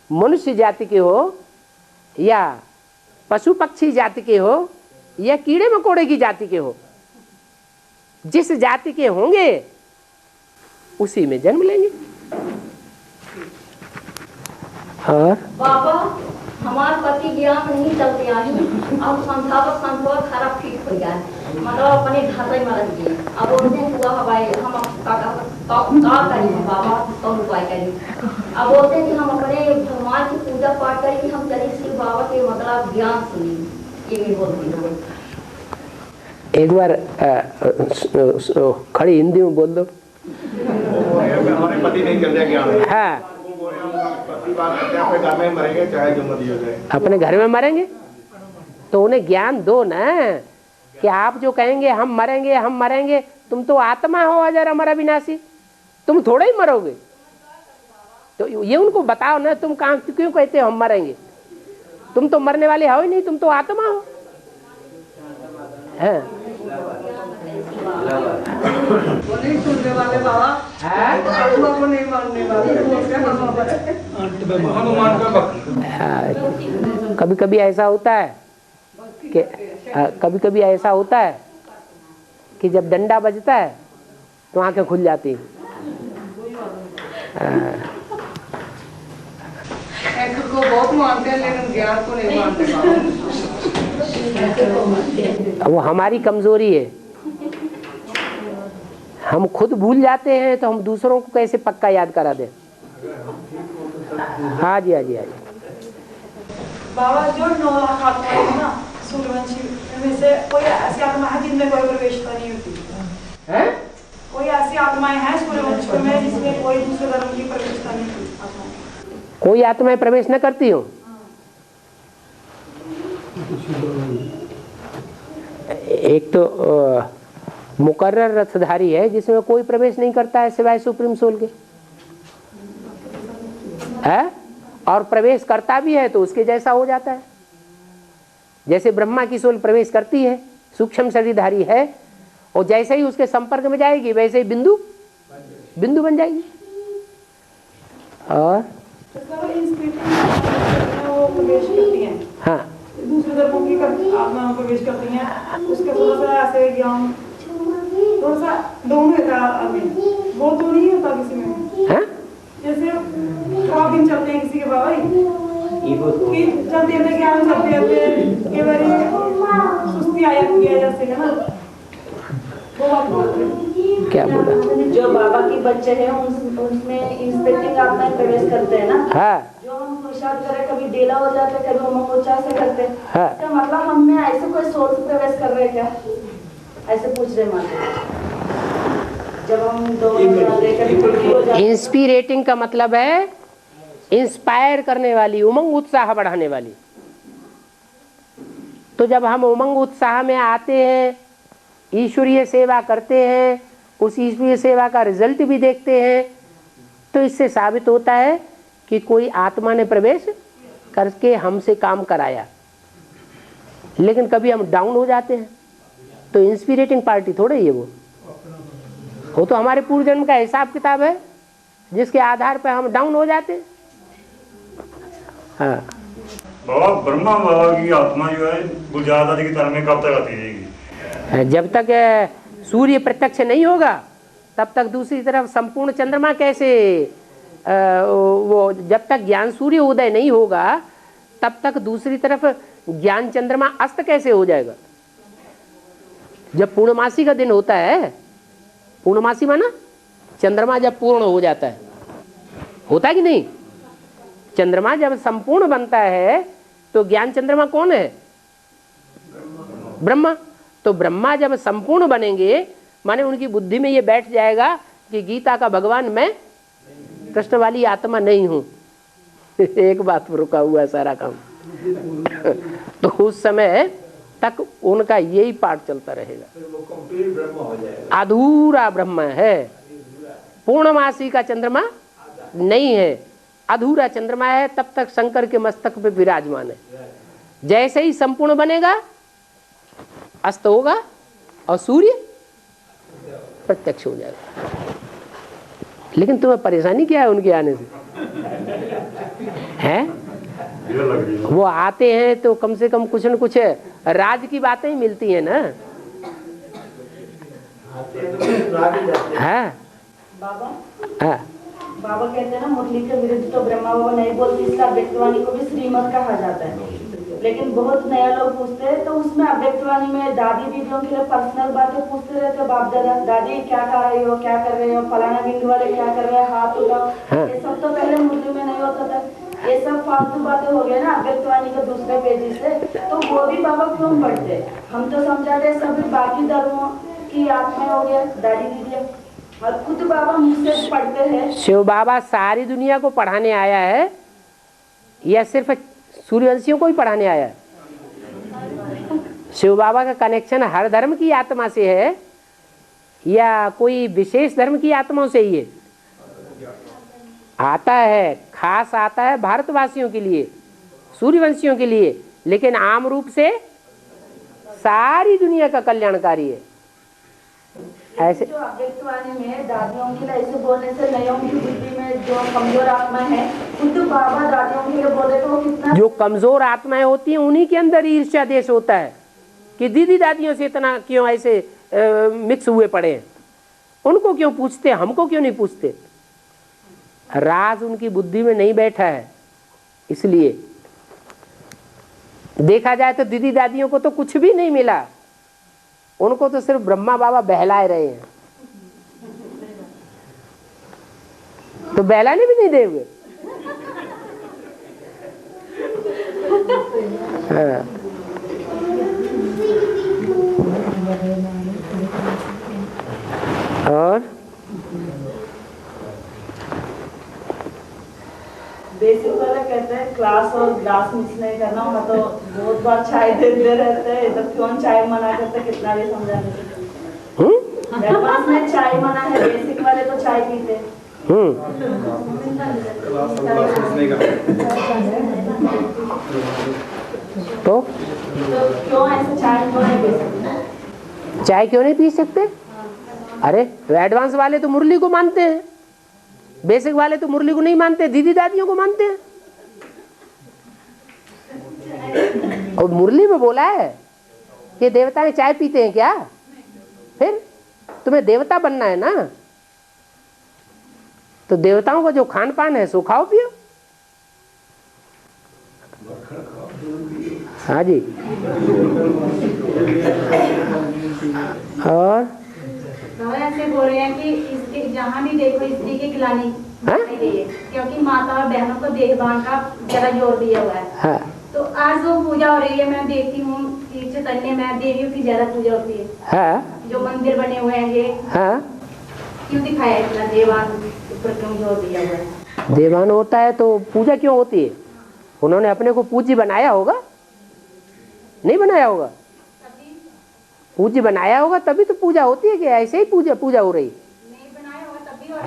मनुष्य जाति के हो या पशु पक्षी जाति के हो या कीड़े मकोड़े की जाति के हो। जिस जाति के होंगे उसी में जन्म लेंगे। और बाबा हमारे पति ज्ञान नहीं चलते आई, अब संसार खराब ठीक हो गया, मतलब अपने घर में मर गए। अब बोलते हैं हुआ हवाई हम का करें बाबा, तो उपाय करें। अब बोलते हैं कि हम अपने भगवान की पूजा पाठ करें कि हम चले शिव बाबा के मतलब ज्ञान सुनिए, ये भी बोलती है। एक बार खड़ी हिंदी में बोल दो। हमारे पति नहीं कर रहे ज्ञान। हाँ, अपने घर में मरेंगे चाहे जो मर्जी हो जाए, अपने घर में मरेंगे तो उन्हें ज्ञान दो ना कि आप जो कहेंगे हम मरेंगे, तुम तो आत्मा हो अजर अमर अविनाशी, तुम थोड़े ही मरोगे। तो ये उनको बताओ ना, तुम कहाँ क्यों कहते हो हम मरेंगे? तुम तो मरने वाले हो ही नहीं, तुम तो आत्मा हो। है वो नहीं सुनने वाले बाबा, आत्मा को नहीं मानने वाले। कभी कभी ऐसा होता है कि कभी ऐसा होता है कि जब डंडा बजता है तो आंखें खुल जाती हैं। को बहुत मानते हैं लेकिन ज्ञान को नहीं मानते। वो हमारी कमजोरी है। हम खुद भूल जाते हैं तो हम दूसरों को कैसे पक्का याद करा दें। हाँ जी, हाँ जी, हाँ जी। बाबा जो 9 लाख आत्माएं है ना सूर्यवंशी में से कोई ऐसी आत्मा है जिनमें कोई प्रवेशता नहीं होती है? कोई ऐसी आत्माएं हैं सूर्यवंश में जिसमें कोई दूसरे धर्म की प्रवेशता नहीं होती? कोई आत्माएं प्रवेश न करती हो? एक तो मुकर्रर रथधारी है जिसमें कोई प्रवेश नहीं करता है सिवाय सुप्रीम सोल के, है? और प्रवेश करता भी है तो उसके जैसा हो जाता है। जैसे ब्रह्मा की सोल प्रवेश करती है, सूक्ष्म शरीरधारी है, और जैसे ही उसके संपर्क में जाएगी वैसे ही बिंदु बन जाएगी। और वो प्रवेश करती हैं, हाँ, दूसरे धर्मों की आत्मा प्रवेश करती हैं, उसका थोड़ा सा ऐसे ज्ञान थोड़ा सा डाउन होता है, वो तो नहीं होता किसी में। हाँ? जैसे खराब दिन चलते हैं किसी के बाबा कि चलते हैं क्या चलते रहते कई बार सुस्ती आ जाती है, जैसे है ना वो बात क्या बोला? जो बाबा की बच्चे हैं उसमें इंस्पेक्टिंग आत्माएं प्रवेश करते हैं ना। हाँ। जो हम पुरुषार्थ करें कभी डेला हो जाते हैं, कभी मंगोचा से करते हैं। हाँ। तो मतलब हमने ऐसे कोई सोच प्रवेश कर रहे क्या, ऐसे पूछ रहे माता। जब हम इंस्पिरेटिंग का मतलब है इंस्पायर करने वाली, उमंग उत्साह बढ़ाने वाली। तो जब हम उमंग उत्साह में आते हैं, ईश्वरीय सेवा करते हैं, उस ईश्वरीय सेवा का रिजल्ट भी देखते हैं, तो इससे साबित होता है कि कोई आत्मा ने प्रवेश करके हमसे काम कराया। लेकिन कभी हम डाउन हो जाते हैं तो इंस्पिरेटिंग पार्टी थोड़े ही है वो तो हमारे पूर्व जन्म का हिसाब किताब है जिसके आधार पर हम डाउन हो जाते हैं। हाँ बाबा, ब्रह्मा बाबा की आत्मा जो है गुजरात आदि की तरह में कब तक आती रहेगी? जब तक सूर्य प्रत्यक्ष नहीं होगा तब तक दूसरी तरफ संपूर्ण चंद्रमा कैसे वो जब तक ज्ञान सूर्य उदय नहीं होगा तब तक दूसरी तरफ ज्ञान चंद्रमा अस्त कैसे हो जाएगा? जब पूर्णमासी का दिन होता है, पूर्णमासी माना चंद्रमा जब पूर्ण हो जाता है, होता है कि नहीं? चंद्रमा जब संपूर्ण बनता है तो ज्ञान चंद्रमा कौन है? ब्रह्मा। तो ब्रह्मा जब संपूर्ण बनेंगे माने उनकी बुद्धि में ये बैठ जाएगा कि गीता का भगवान मैं कृष्ण वाली आत्मा नहीं हूं। एक बात पर रुका हुआ है सारा काम। तो उस समय तक उनका यही पाठ चलता रहेगा। अधूरा ब्रह्म है, पूर्णमासी का चंद्रमा नहीं है, अधूरा चंद्रमा है, तब तक शंकर के मस्तक पे विराजमान है। जैसे ही संपूर्ण बनेगा अस्त होगा और सूर्य प्रत्यक्ष हो जाएगा। लेकिन तुम्हें परेशानी क्या है उनके आने से? हैं? वो आते हैं तो कम से कम कुछ न कुछ राज की बातें ही मिलती है ना। हाँ बाबा हाँ बाबा कहते हैं ना, मुरली के विरुद्ध तो ब्रह्मा बाबा नहीं बोलते, इसका अव्यक्तवाणी को भी श्रीमत कहा जाता है। लेकिन बहुत नया लोग पूछते हैं तो उसमें अव्यक्तवाणी में दादी दीदियों के लिए पर्सनल बातें पूछते रहते, बाप दादा दादी क्या कर रही हो, क्या कर रहे हो, फलाना बिंदु वाले क्या कर रहे हैं, हाथ उठाओ। ये सब तो पहले मुरली में नहीं होता था। ये सब फालतू बातें हो गए ना अव्यक्तवाणी के दूसरे पेज से, तो वो भी बाबा क्यों पढ़ते? हम तो समझाते सभी बाकी धर्मों की आत्मा हो गया दादी दीदी, और खुद बाबा मुझसे पढ़ते हैं। शिव बाबा सारी दुनिया को पढ़ाने आया है या सिर्फ सूर्यवंशियों को ही पढ़ाने आया है? शिव बाबा का कनेक्शन हर धर्म की आत्मा से है या कोई विशेष धर्म की आत्माओं से ही है? आता है, खास आता है भारतवासियों के लिए, सूर्यवंशियों के लिए, लेकिन आम रूप से सारी दुनिया का कल्याणकारी है। ऐसे जो अव्यक्तवाणी में दादियों के लिए ऐसे बोलने से नयों की बुद्धि में जो कमजोर आत्मा है, खुद बाबा दादियों के लिए बोले तो कितना, जो कमजोर आत्माएं होती हैं उन्हीं के अंदर ईर्ष्या देश होता है कि दीदी दादियों से इतना क्यों ऐसे मिक्स हुए पड़े हैं, उनको क्यों पूछते, हमको क्यों नहीं पूछते? राज उनकी बुद्धि में नहीं बैठा है। इसलिए देखा जाए तो दीदी दादियों को तो कुछ भी नहीं मिला, उनको तो सिर्फ ब्रह्मा बाबा बहलाए रहे हैं। तो बहलाने भी नहीं देंगे। हाँ। और बेसिक वाला कहते हैं क्लास और ग्लास मिक्स नहीं करना, मैं तो बहुत बार चाय देते रहते हैं, इधर क्यों चाय मना करते, कितना भी समझाने एडवांस में चाय मना है, बेसिक वाले तो चाय पीते। तो क्यों ऐसे चाय क्यों नहीं पी सकते? चाय क्यों नहीं पी सकते? अरे एडवांस वाले तो मुरली को मानते हैं, बेसिक वाले तो मुरली को नहीं मानते, दीदी दादियों को मानते हैं। और मुरली में बोला है कि देवताएं चाय पीते हैं क्या? फिर तुम्हें देवता बनना है ना, तो देवताओं का जो खान पान है सो खाओ पियो। हाँ जी। और ऐसे बोल रहे हैं कि इसके जहाँ भी देखो स्त्री की खिलानी चाहिए, क्योंकि माता और बहनों को देखभाल का ज्यादा जोर दिया हुआ है। हाँ। तो आज जो पूजा हो रही है, मैं देखती हूँ कि चैतन्य में देवियों की ज्यादा पूजा होती है। हाँ। जो मंदिर बने हुए हैं ये, हाँ, क्यों दिखाया इतना देवान पर क्यों जोर दिया हुआ है? देवान होता है तो पूजा क्यों होती है? उन्होंने अपने को पूज्य बनाया होगा, नहीं बनाया होगा? पूज्य बनाया होगा तभी तो पूजा होती है कि ऐसे ही पूजा हो रही?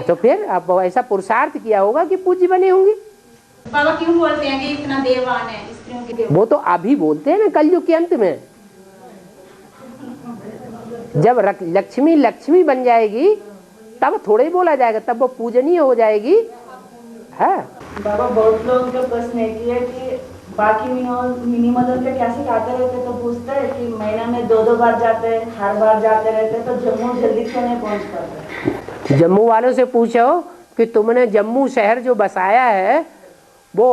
तो फिर आप ऐसा पुरुषार्थ किया होगा कि पूज्य बने होंगे। बाबा क्यों बोलते हैं कि इतना देवान है स्त्रियों के? वो तो अभी बोलते हैं ना, कलयुग के अंत में जब लक्ष्मी बन जाएगी तब थोड़ा ही बोला जाएगा, तब वो पूजनीय हो जाएगी। है बाबा बहुत लोग जो प्रश्न है कि बाकी मिनिमल पे क्या सिखाते रहते, तो पूछते हैं कि महीना में 2-2 बार जाते हैं, हर बार जाते रहते, तो जम्मू जल्दी क्यों नहीं पहुंच पाते? जम्मू वालों से पूछो कि तुमने जम्मू शहर जो बसाया है वो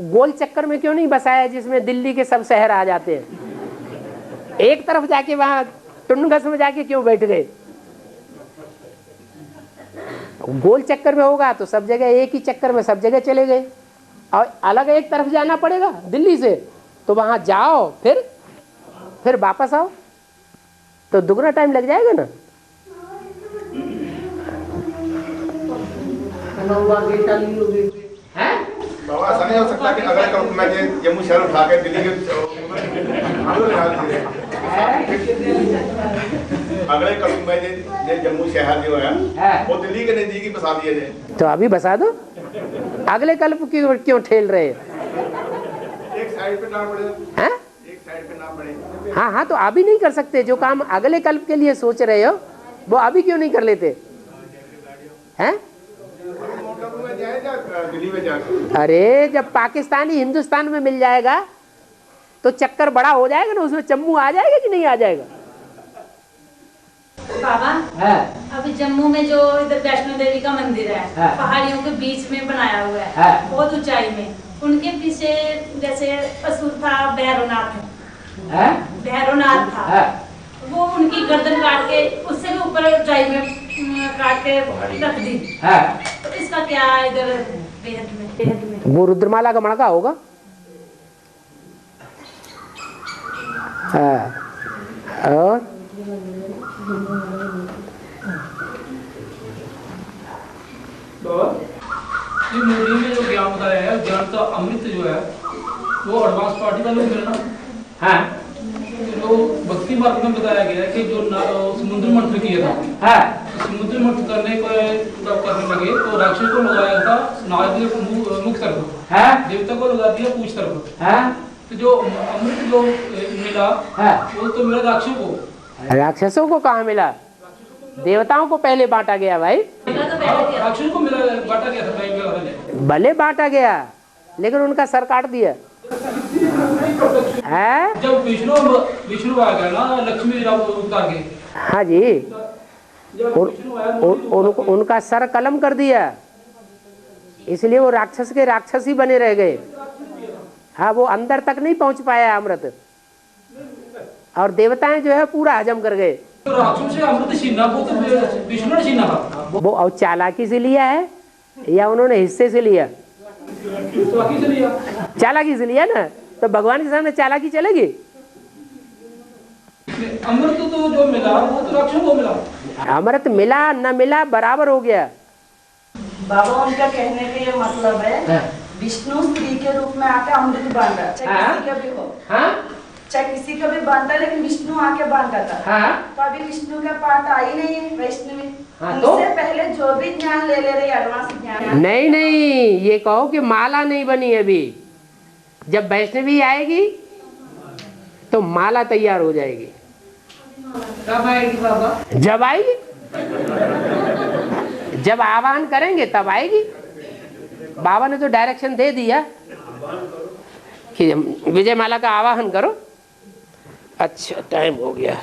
गोल चक्कर में क्यों नहीं बसाया जिसमें दिल्ली के सब शहर आ जाते हैं? एक तरफ जाके वहां टुनगस में जाके क्यों बैठ गए? गोल चक्कर में होगा तो सब जगह एक ही चक्कर में सब जगह चले गए, और अलग एक तरफ जाना पड़ेगा दिल्ली से, तो वहां जाओ फिर वापस आओ तो दुगना टाइम लग जाएगा ना। बाबा ऐसा नहीं हो सकता कि अगले कल मैं जम्मू शहर उठा के दिल्ली के अगले कल में जम्मू शहर जो है वो दिल्ली के नजदीक ही बसा दिए जाए। तो अभी बसा दो, अगले कल्प क्यों ठेल रहे? एक साइड पे ना पड़े, हैं? एक साइड पे ना पड़े। हाँ तो अभी नहीं कर सकते? जो काम अगले कल्प के लिए सोच रहे हो वो अभी क्यों नहीं कर लेते हैं? दिल्ली में जाके अरे जब पाकिस्तानी हिंदुस्तान में मिल जाएगा तो चक्कर बड़ा हो जाएगा ना, उसमें जम्मू आ जाएगा कि नहीं आ जाएगा? बाबा अभी जम्मू में जो इधर वैष्णो देवी का मंदिर है, पहाड़ियों के बीच में बनाया हुआ है, बहुत ऊंचाई में। उनके पीछे जैसे असुर था भैरवनाथ था, वो उनकी गर्दन काट के उससे भी ऊपर ऊंचाई में काट के रख दी। तो इसका क्या इधर बेहद में? वो रुद्रमाला का मणका होगा। और ये मूवी में जो ज्ञान बताया है, ज्ञान का अमृत जो है वो एडवांस पार्टी वाले को मिलना। हाँ, जो भक्ति मार्ग में बताया गया है कि जो समुद्र मंथन किया था, समुद्र मंथन करने लगे तो राक्षस को लगाया था नाग को मुख तरफ, देवता को लगा दिया पूछ तरफ। तो जो अमृत जो मिला वो तो मिला राक्षसों को। राक्षसों को कहाँ मिला? देवताओं को पहले बांटा गया भाई। राक्षसों को मिला, बांटा गया था पहले। भले बांटा गया लेकिन उनका सर काट दिया है। जब विष्णु आ गया ना लक्ष्मी उतार के, हाँ जी, उनका सर कलम कर दिया, इसलिए वो राक्षस के राक्षस ही बने रह गए। हाँ, वो अंदर तक नहीं पहुंच पाया अमृत, और देवताएं जो है पूरा हजम कर गए। राक्षसों से अमृत छीना वो तो विष्णु ने छीना था। वो और चालाकी से लिया है या उन्होंने हिस्से से लिया? चालाकी से लिया ना, तो भगवान के सामने चालाकी चलेगी? अमृत तो जो मिला वो तो राक्षसों को मिला। अमृत मिला न मिला बराबर हो गया। बाबा उनका कहने का ये मतलब है विष्णु स्त्री के रूप में आके अमृत बांटा, चाहे किसी का भी हो, चाहे किसी का भी बांटा, लेकिन विष्णु आके बांटा था। तो अभी विष्णु का पार्ट आई नहीं है वैष्णवी। उससे पहले जो भी ज्ञान ले रहे एडवांस ज्ञान। नहीं, ये कहो कि माला नहीं बनी अभी। जब वैष्णवी आएगी तो माला तैयार हो जाएगी। कब आएगी बाबा? जब आएगी, जब आह्वान करेंगे तब आएगी। बाबा ने तो डायरेक्शन दे दिया कि विजय माला का आवाहन करो। अच्छा, टाइम हो गया।